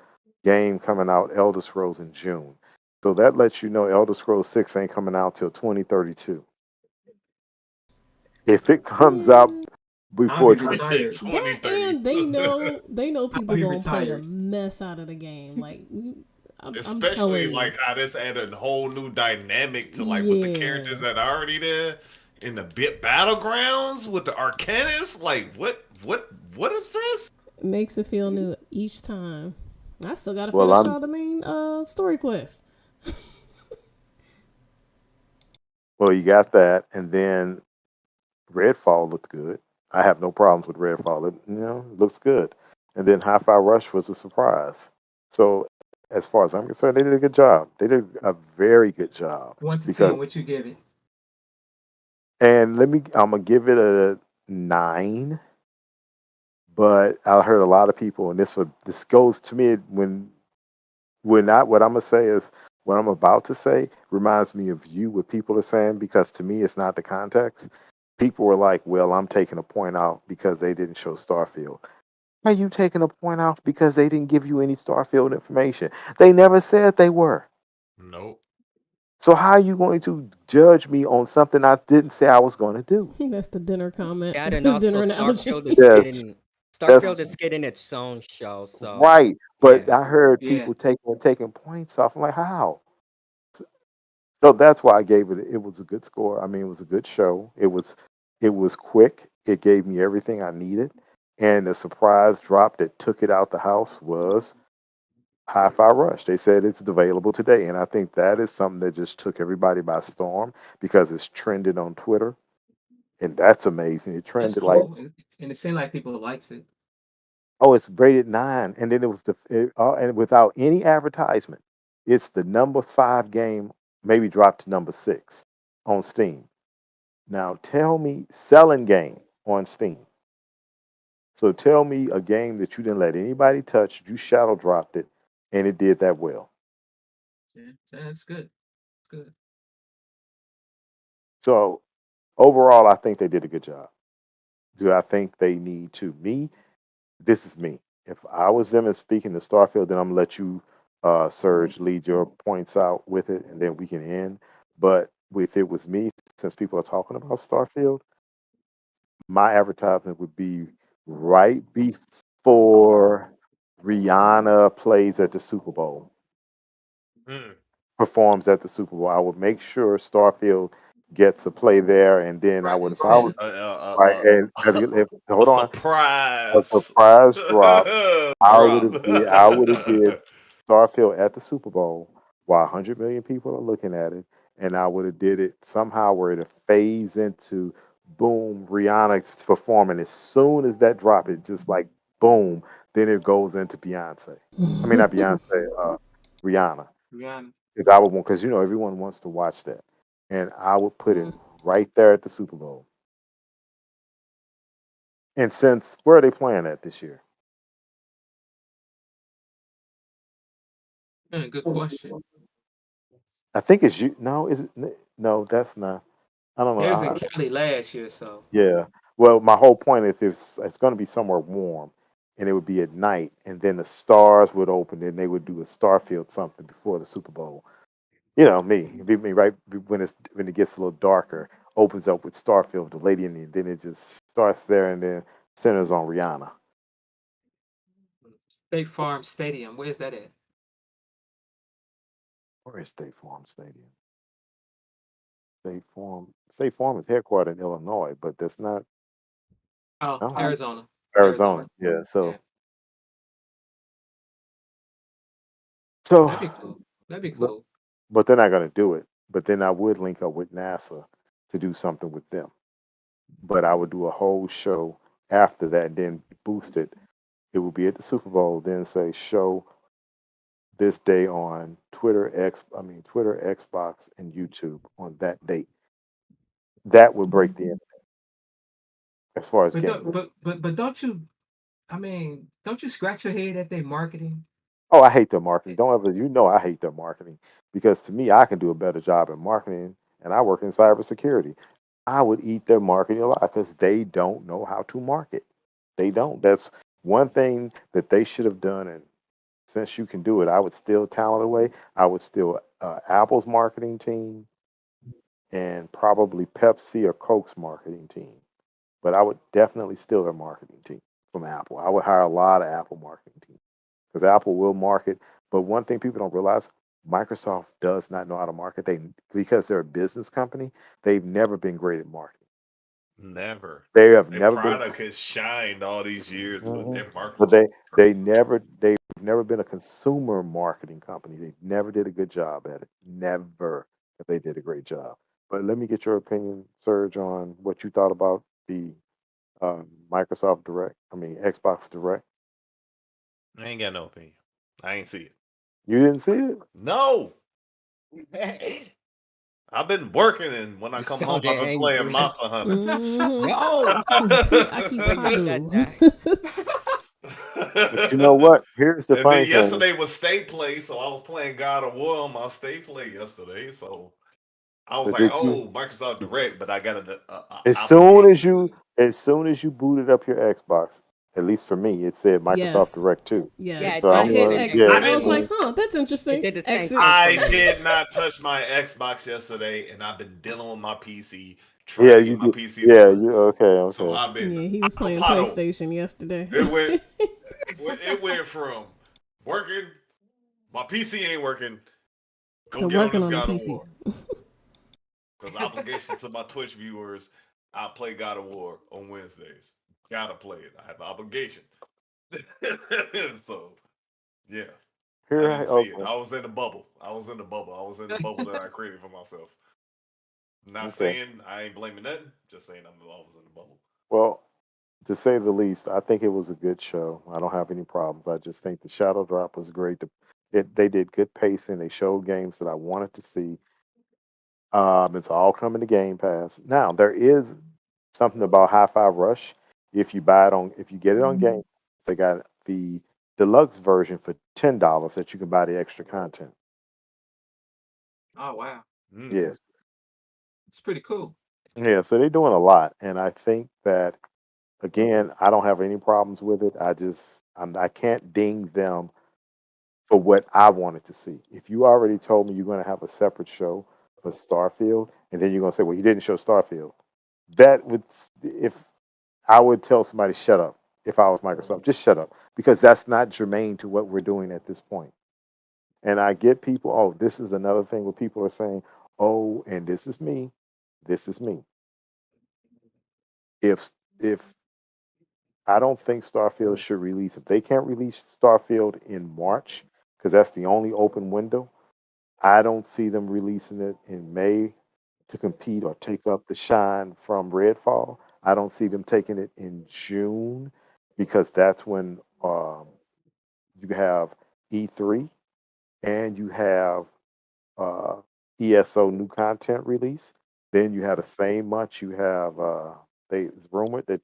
game coming out, Elder Scrolls in June. So that lets you know Elder Scrolls 6 ain't coming out till 2032. If it comes out before
I'll be
We said
retired.
That
2030.
and they know
I'll
people
be
gonna play the
retired.
mess out of the game. Like I'm
Especially
telling you.
like how this added a whole new dynamic to like with the characters that are already there in the bit battlegrounds with the Arcanist. Like what is this?
It makes it feel new each time. I still gotta
Well,
finish all the main story quest.
you got that, and then Redfall looked good. I have no problems with Redfall. It looks good. And then Hi-Fi Rush was a surprise. So as far as I'm concerned, they did a good job. They did a very good job
1 to
because
10, what you give it?
and I'm gonna give it a 9. But I heard a lot of people, and this goes to me when not what I'm gonna say is what I'm about to say reminds me of you what people are saying because to me it's not the context. People were like, "Well, I'm taking a point out because they didn't show Starfield." Are you taking a point out because they didn't give you any Starfield information? They never said they were.
Nope.
So how are you going to judge me on something I didn't say I was going to do?
That's the dinner comment.
That and also
Dinner analogy.
Yes, that's
Starfield is getting its own show, so
right. But
yeah.
I heard
Yeah.
people taking points off. I'm like, how? So that's why I gave it. It was a good score. I mean, it was a good show. It was quick. It gave me everything I needed. And the surprise drop that took it out the house was Hi-Fi Rush. They said it's available today, and I think that is something that just took everybody by storm because it's trended on Twitter, and that's amazing. It
That's
trended like,
cool. And it seemed like people likes it.
oh, it's rated 9, and then it was and without any advertisement, it's the number 5 game, maybe dropped to number 6 on Steam. Now tell me, selling game on Steam. So tell me a game that you didn't let anybody touch, you shadow dropped it, and it did that well.
Yeah, that's good. Good.
So overall, I think they did a good job. Do I think they need to? This is me. If I was them and speaking to Starfield, then I'm gonna let you, Serge, lead your points out with it, and then we can end. But if it was me, since people are talking about Starfield, my advertisement would be right before Rihanna plays at the Super Bowl,
Mm.
performs at the Super Bowl. I would make sure Starfield gets a play there, and then I
Right
would,
in
if I was
center.
right, and
A
hold on, a
surprise.
surprise drop.
Drop.
I would have did Starfield at the Super Bowl while 100 million people are looking at it, and I would have did it somehow where it phase into boom, Rihanna's performing as soon as that drop, it just like boom, then it goes into Beyonce. I mean not Beyonce, Rihanna.
Rihanna.
Because I would want because everyone wants to watch that, and I would put it right there at the Super Bowl. And since where are they playing at this year?
Good question.
I think it's you. No, is it? No, that's not. I don't know.
They was in Cali last year, so
Yeah. Well, my whole point is it's going to be somewhere warm, and it would be at night, and then the stars would open, and they would do a Starfield something before the Super Bowl. You know me, it'd be me right when it gets a little darker, opens up with Starfield, the lady in the, then it just starts there, and then centers on Rihanna.
State Farm Stadium. Where's that at?
Where is State Farm Stadium? State Farm is headquartered in Illinois, but that's not.
Oh,
I don't know.
Arizona.
Arizona. Yeah.
Yeah,
So,
that'd be cool. That'd be
but,
cool.
but they're not going to do it. But then I would link up with NASA to do something with them. But I would do a whole show after that, and then boost it. It would be at the Super Bowl, then say show this day on Twitter, Xbox, and YouTube on that date. That would break the internet as far as
But
gaming.
don't you? I mean, don't you scratch your head at their marketing?
Oh, I hate their marketing. Don't ever, I hate their marketing because to me, I can do a better job in marketing, and I work in cybersecurity. I would eat their marketing a lot because they don't know how to market. They don't. That's one thing that they should have done. And since you can do it, I would steal talent away. I would steal Apple's marketing team and probably Pepsi or Coke's marketing team. But I would definitely steal their marketing team from Apple. I would hire a lot of Apple marketing team because Apple will market. But one thing people don't realize, Microsoft does not know how to market. Because they're a business company, they've never been great at marketing.
Never.
They have
Their
never been,
product has shined all these years, but their
but
marketing.
they've never been a consumer marketing company. They never did a good job at it. Never. But they did a great job. But let me get your opinion, Serge, on what you thought about the Microsoft Direct. I mean Xbox Direct.
I ain't got no opinion. I ain't see it.
You didn't see it?
No,
You
I've been working, and when I come home,
sounded
I've been playing
angry.
Monster Hunter.
Mm-hmm.
No,
I keep
when you said
Hadu.
that.
But you know what? Here's the
And then
funny thing.
yesterday was Stay Play, so I was playing God of War on my Stay Play yesterday. So I was
But
like,
did you
"Oh, Microsoft Direct," but I got an
as soon
obligation.
as you booted up your Xbox, at least for me, it said Microsoft
Yes.
Direct too.
Yeah,
Yes.
it
So
I
did
I'm
the
hit
going,
same thing
yeah.
for
exit. I
I
was like,
me.
didn't.
huh, that's
It
interesting.
did the same
Exit.
thing for
I
me.
did not touch my Xbox yesterday, and I've been dealing with my PC, trying
Yeah,
to
you
get my
did.
PC to
Yeah,
work.
you okay,
So
okay.
I've been
Yeah, he was playing
autopilot.
PlayStation yesterday.
It went. It went from working. My PC ain't working. Go
To
get on
working
this
on the
God of
PC.
War. Because obligation to my Twitch viewers, I play God of War on Wednesdays. Gotta play it. I have an obligation. So yeah, I didn't see it.
Okay,
I was in the bubble. I was in the bubble. I was in the bubble that I created for myself. Not
okay.
saying I ain't blaming nothing. Just saying I was in the bubble.
Well, to say the least, I think it was a good show. I don't have any problems. I just think the Shadow Drop was great. They did good pacing. They showed games that I wanted to see. It's all coming to Game Pass. Now there is something about Hi-Fi Rush. If you get it on Game, they got the deluxe version for $10 that you can buy the extra content.
Oh wow,
Mm.
Yes,
it's pretty cool.
yeah. So they're doing a lot, and I think that again, I don't have any problems with it. I can't ding them for what I wanted to see. If you already told me you're going to have a separate show for Starfield, and then you're going to say, "Well, you didn't show Starfield," that would if I would tell somebody, "Shut up." If I was Microsoft, just shut up because that's not germane to what we're doing at this point. And I get people. Oh, this is another thing where people are saying, "Oh, and this is me. This is me." If I don't think Starfield should release. If they can't release Starfield in March, because that's the only open window, I don't see them releasing it in May to compete or take up the shine from Redfall. I don't see them taking it in June because that's when you have E3 and you have uh, ESO new content release. Then you have the same month you have it's rumored that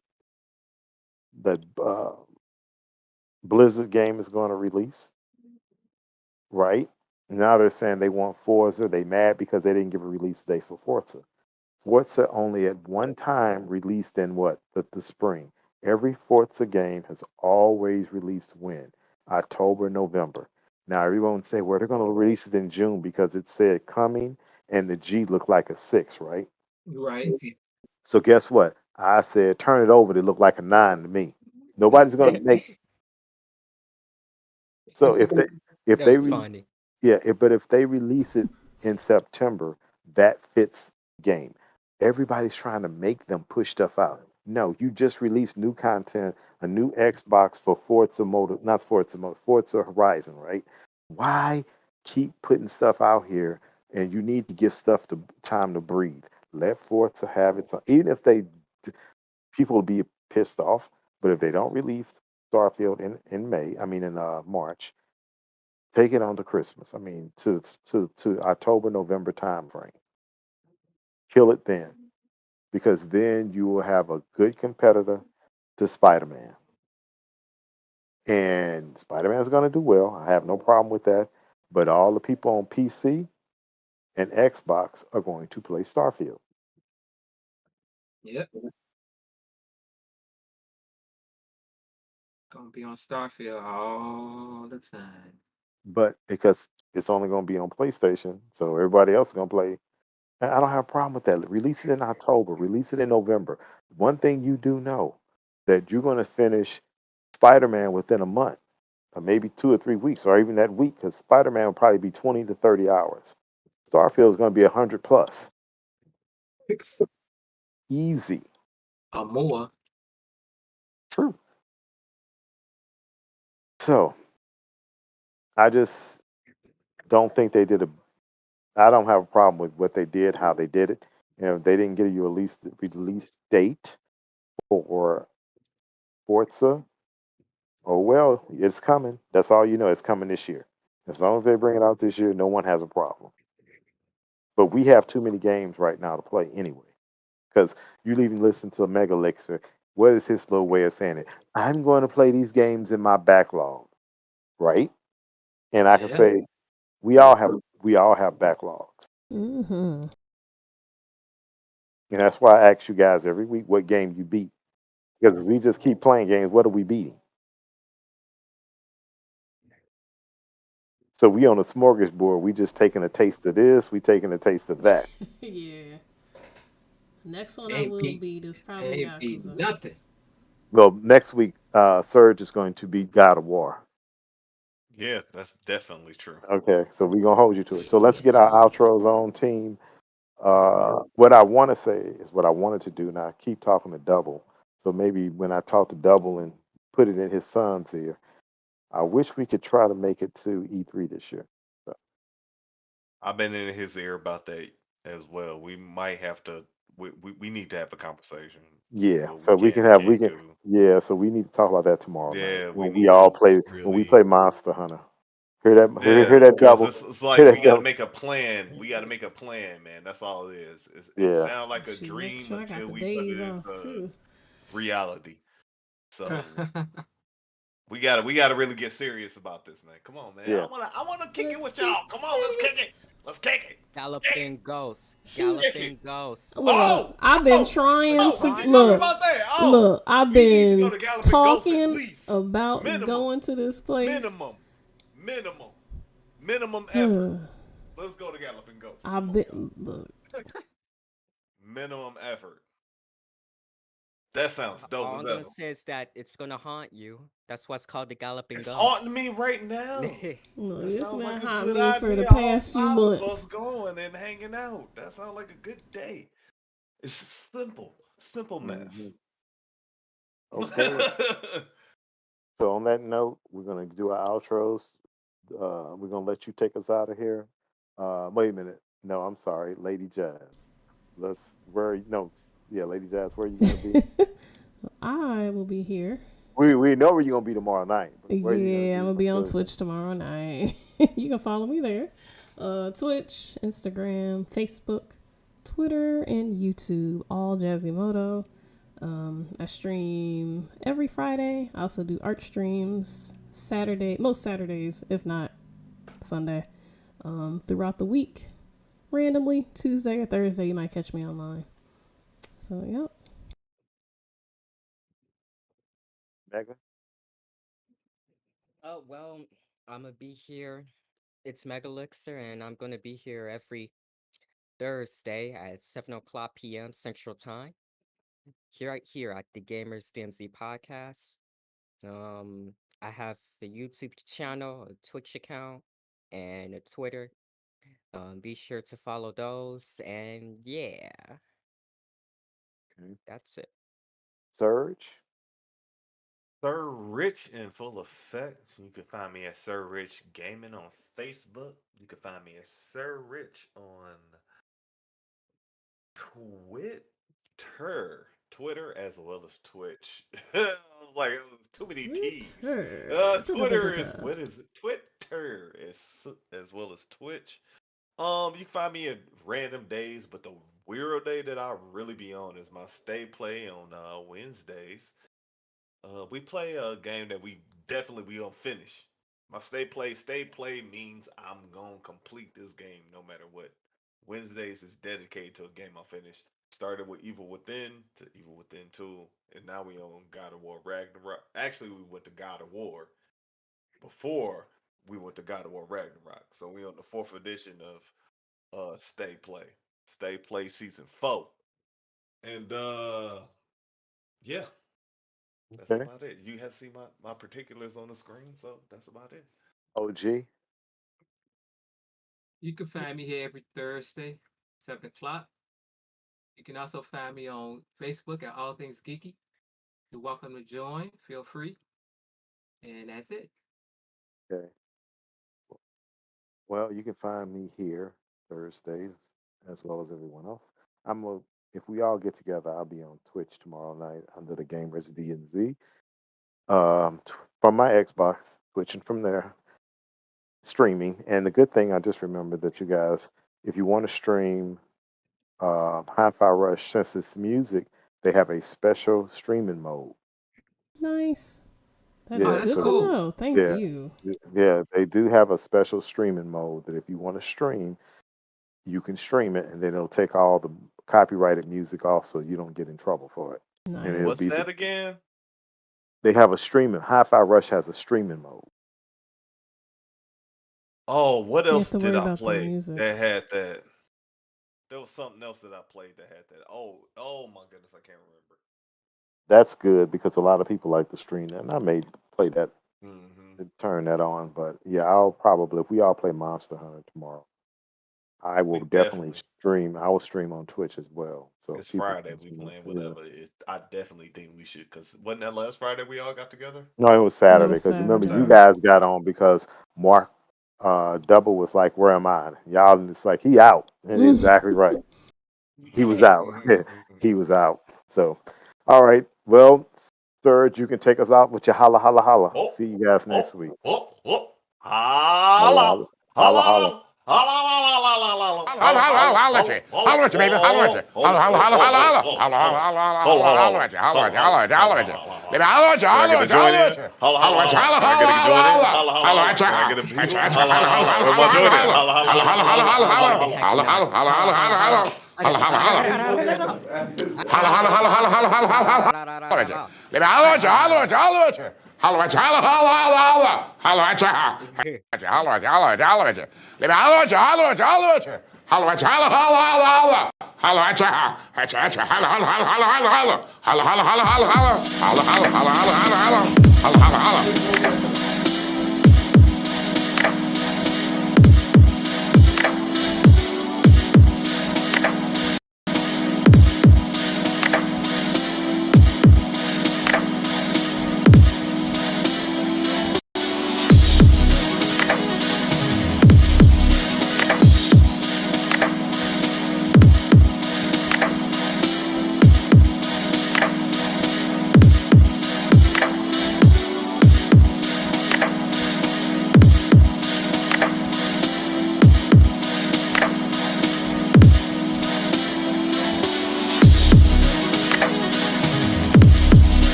Blizzard game is going to release, right? Now they're saying they want Forza. They mad because they didn't give a release date for Forza. Forza only at one time released in what? The spring. Every Forza game has always released when? October, November. Now everyone say, well, they're going to release it in June because it said coming and the G looked like a 6, right?
Right.
So guess what? I said turn it over to look like a 9 to me. Nobody's going to make so if
That
they
was
re-
funny.
Yeah, but if they release it in September, that fits the game. Everybody's trying to make them push stuff out. No, you just released new content, a new Xbox for Forza Horizon, right? Why keep putting stuff out here? And you need to give stuff to time to breathe. Let Forza have its own. Even if people will be pissed off, but if they don't release Starfield in May, I mean in March, take it on to Christmas. I mean, to October, November time frame. Kill it then, because then you will have a good competitor to Spider-Man, and Spider-Man is going to do well. I have no problem with that. But all the people on PC and Xbox are going to play Starfield.
Yep. Gonna be on Starfield all the time.
But because it's only going to be on PlayStation, so everybody else is going to play. And I don't have a problem with that. Release it in October. Release it in November. One thing you do know that you're going to finish Spider-Man within a month, or maybe 2 or 3 weeks, or even that week, because Spider-Man will probably be 20 to 30 hours. Starfield is going to be 100 plus. Easy.
Or more.
True. So I just don't think they did a. I don't have a problem with what they did, how they did it. You know, they didn't give you a release date for Forza. Oh well, it's coming. That's all you know. It's coming this year. As long as they bring it out this year, no one has a problem. But we have too many games right now to play anyway. Because you even listen to Mega Elixir. What is his little way of saying it? I'm going to play these games in my backlog, right? And I can
Yeah.
say we all have backlogs.
Mm-hmm.
And that's why I ask you guys every week what game you beat. Because if we just keep playing games, what are we beating? So we on a smorgasbord. We just taking a taste of this. We taking a taste of that.
Yeah. Next one I
Ain't
will
beat,
beat is probably
ain't beat
Yakuza.
nothing.
Well, next week, Surge is going to beat God of War.
Yeah, that's definitely true.
Okay, so we're gonna hold you to it. So let's
Yeah.
get our outros on, team. What I want to say is what I wanted to do, and I keep talking to Double. So maybe when I talk to Double and put it in his son's ear, I wish we could try to make it to E3 this year. So,
I've been in his ear about that as well. We might have to. We need to have a conversation. See
yeah,
what we
so we
can
can
and
have we
can't
can
do.
yeah. So we need to talk about that tomorrow night
Yeah, we
when we
need
all
to
play when we
really.
play Monster Hunter. Hear
Yeah,
that
because
Double?
it's
Hear
like we
that
got to
Double?
make a plan. We got to make a plan, man. That's all it is. It
Yeah.
sounds like a
Shoot, make
dream
sure I got
until
the
we put
days
it
off
into
too.
reality. So we gotta really get serious about this, man. Come on, man.
Yeah.
I wanna kick it
Let's
with
get
y'all. Come on, let's kick it.
serious.
Let's kick it. Kick it.
Galloping ghosts.
Shoot.
Kick it.
Galloping ghosts.
Look,
Oh,
I've been
oh,
For the
trying
oh,
to
we keep talking
Wanderer.
look.
about that. Oh,
Look, I've
we need to go
been
to Galloping Ghost at
talking
least.
about
Minimum.
going to this place.
Minimum. Minimum. Minimum effort. Let's go to Galloping Ghost. Come
I've
on, y'all.
been look.
Minimum effort. That sounds dope
All
as
I'm gonna
ever.
say is that it's gonna haunt you. That's what's called the Galloping
It's haunting
Ghost.
me right now.
Look,
That
it's
sounds
been
like a
hot
good
me for the
idea. All
past few
5 of us
months.
going and hanging out. That sounds like a good day. It's simple. Simple math.
Hmm. Okay. So on that note, we're gonna do our outros. We're gonna let you take us out of here. Wait a minute. No, I'm sorry, Lady Jazz. Let's where no yeah, Lady Jazz, where are you gonna be?
I will be here.
We know where you're gonna be tomorrow night, but where are you gonna
Yeah, I'm
be?
gonna be on
So
Twitch tomorrow night. You can follow me there. Twitch, Instagram, Facebook, Twitter, and YouTube. All Jazzymoto. I stream every Friday. I also do art streams most Saturdays, if not Sunday. Throughout the week, randomly Tuesday or Thursday, you might catch me online. So yep.
Megan?
Oh well, I'm gonna be here. It's Megalixer, and I'm gonna be here every Thursday at 7 o'clock p.m. Central Time. Here at the Gamers DMZ podcast. Um, I have a YouTube channel, a Twitch account, and a Twitter. Be sure to follow those, and yeah,
Okay.
that's it.
Surge?
Sir Rich in full effect. You can find me at Sir Rich Gaming on Facebook. You can find me at Sir Rich on Twitter as well as Twitch. I was like, too many T's. Twitter is what is it? Twitter is as well as Twitch. You can find me at random days, but the weird day that I really be on is my stay play on Wednesdays. We play a game that we definitely we gonna finish. My stay play means I'm gonna complete this game no matter what. Wednesdays is dedicated to a game I finished. Started with Evil Within to Evil Within 2, and now we on God of War Ragnarok. Actually, we went to God of War before we went to God of War Ragnarok. So we on the fourth edition of Stay Play. Stay Play Season 4. And yeah, that's
Okay.
about it. You have seen my particulars on the screen, so that's about it.
OG?
You can find me here every Thursday, 7 o'clock. You can also find me on Facebook at All Things Geeky. You're welcome to join. Feel free. And that's it.
Okay. Well, you can find me here Thursdays as well as everyone else. If we all get together, I'll be on Twitch tomorrow night under the Gamers DNZ. from my Xbox, switching from there, streaming. And the good thing, I just remembered that you guys, if you want to stream Hi-Fi Rush, since it's music, they have a special streaming mode.
Nice. That
Oh,
is
Yeah,
that's
good to
so
cool.
know. Thank
yeah,
you.
yeah, they do have a special streaming mode that if you want to stream, you can stream it, and then it'll take all the copyrighted music off, so you don't get in trouble for it. And it'll
Nice.
What's
be
that again?
they have a streaming. Hi-Fi Rush has a streaming mode.
Oh, what
You have
else
to
did
worry
I
about the
play
music.
that had that? There was something else that I played that had that. Oh my goodness, I can't remember.
That's good because a lot of people like to stream that, and I may play that
Hmm
and turn that on. But yeah, I'll probably, if we all play Monster Hunter tomorrow, I
We
will definitely
definitely.
stream. I will stream on Twitch as well, so
It's
people
Friday.
can
We
stream.
playing
Yeah.
whatever. I definitely think we should. Cause wasn't that last Friday we all got together?
No, it was
That
Saturday
was
because remember you
Saturday.
Saturday.
guys got on because Mark Double was like, "Where am I?" Y'all just like, "He out," and exactly right. He was out. He was out. So, all right. Well, Serge, you can take us out with your holla, holla, holla.
Oh,
See you guys next
oh,
week.
oh.
Holla,
Holla,
holla,
holla.
Holla at you. Holla at you, baby. Holla at you. Holla, holla, holla, holla, holla. Holla, holla, holla, holla, holla at you. Holla at you, holla at you, holla at you. Baby, holla at you, holla at you, holla at you. Holla at you, holla, holla, holla, holla. Holla at you. Holla, holla, holla, holla, holla, holla, holla, holla, holla, holla, holla, holla, holla, holla. Holla, holla, holla. Holla, holla, holla, holla, holla, holla, holla, holla at you. Baby, holla at you, holla at you, holla at you. Holla at you, holla, holla, holla, holla. Holla at you. Holla at you, holla at you, holla at you. Baby, holla at you, holla at you, holla at you. Holla at you, holla, holla, holla, holla. Holla at you, holla, holla, holla, holla, holla, holla. Holla, holla, holla, holla, holla. Holla, holla, holla, holla, holla, holla. Holla, holla, holla.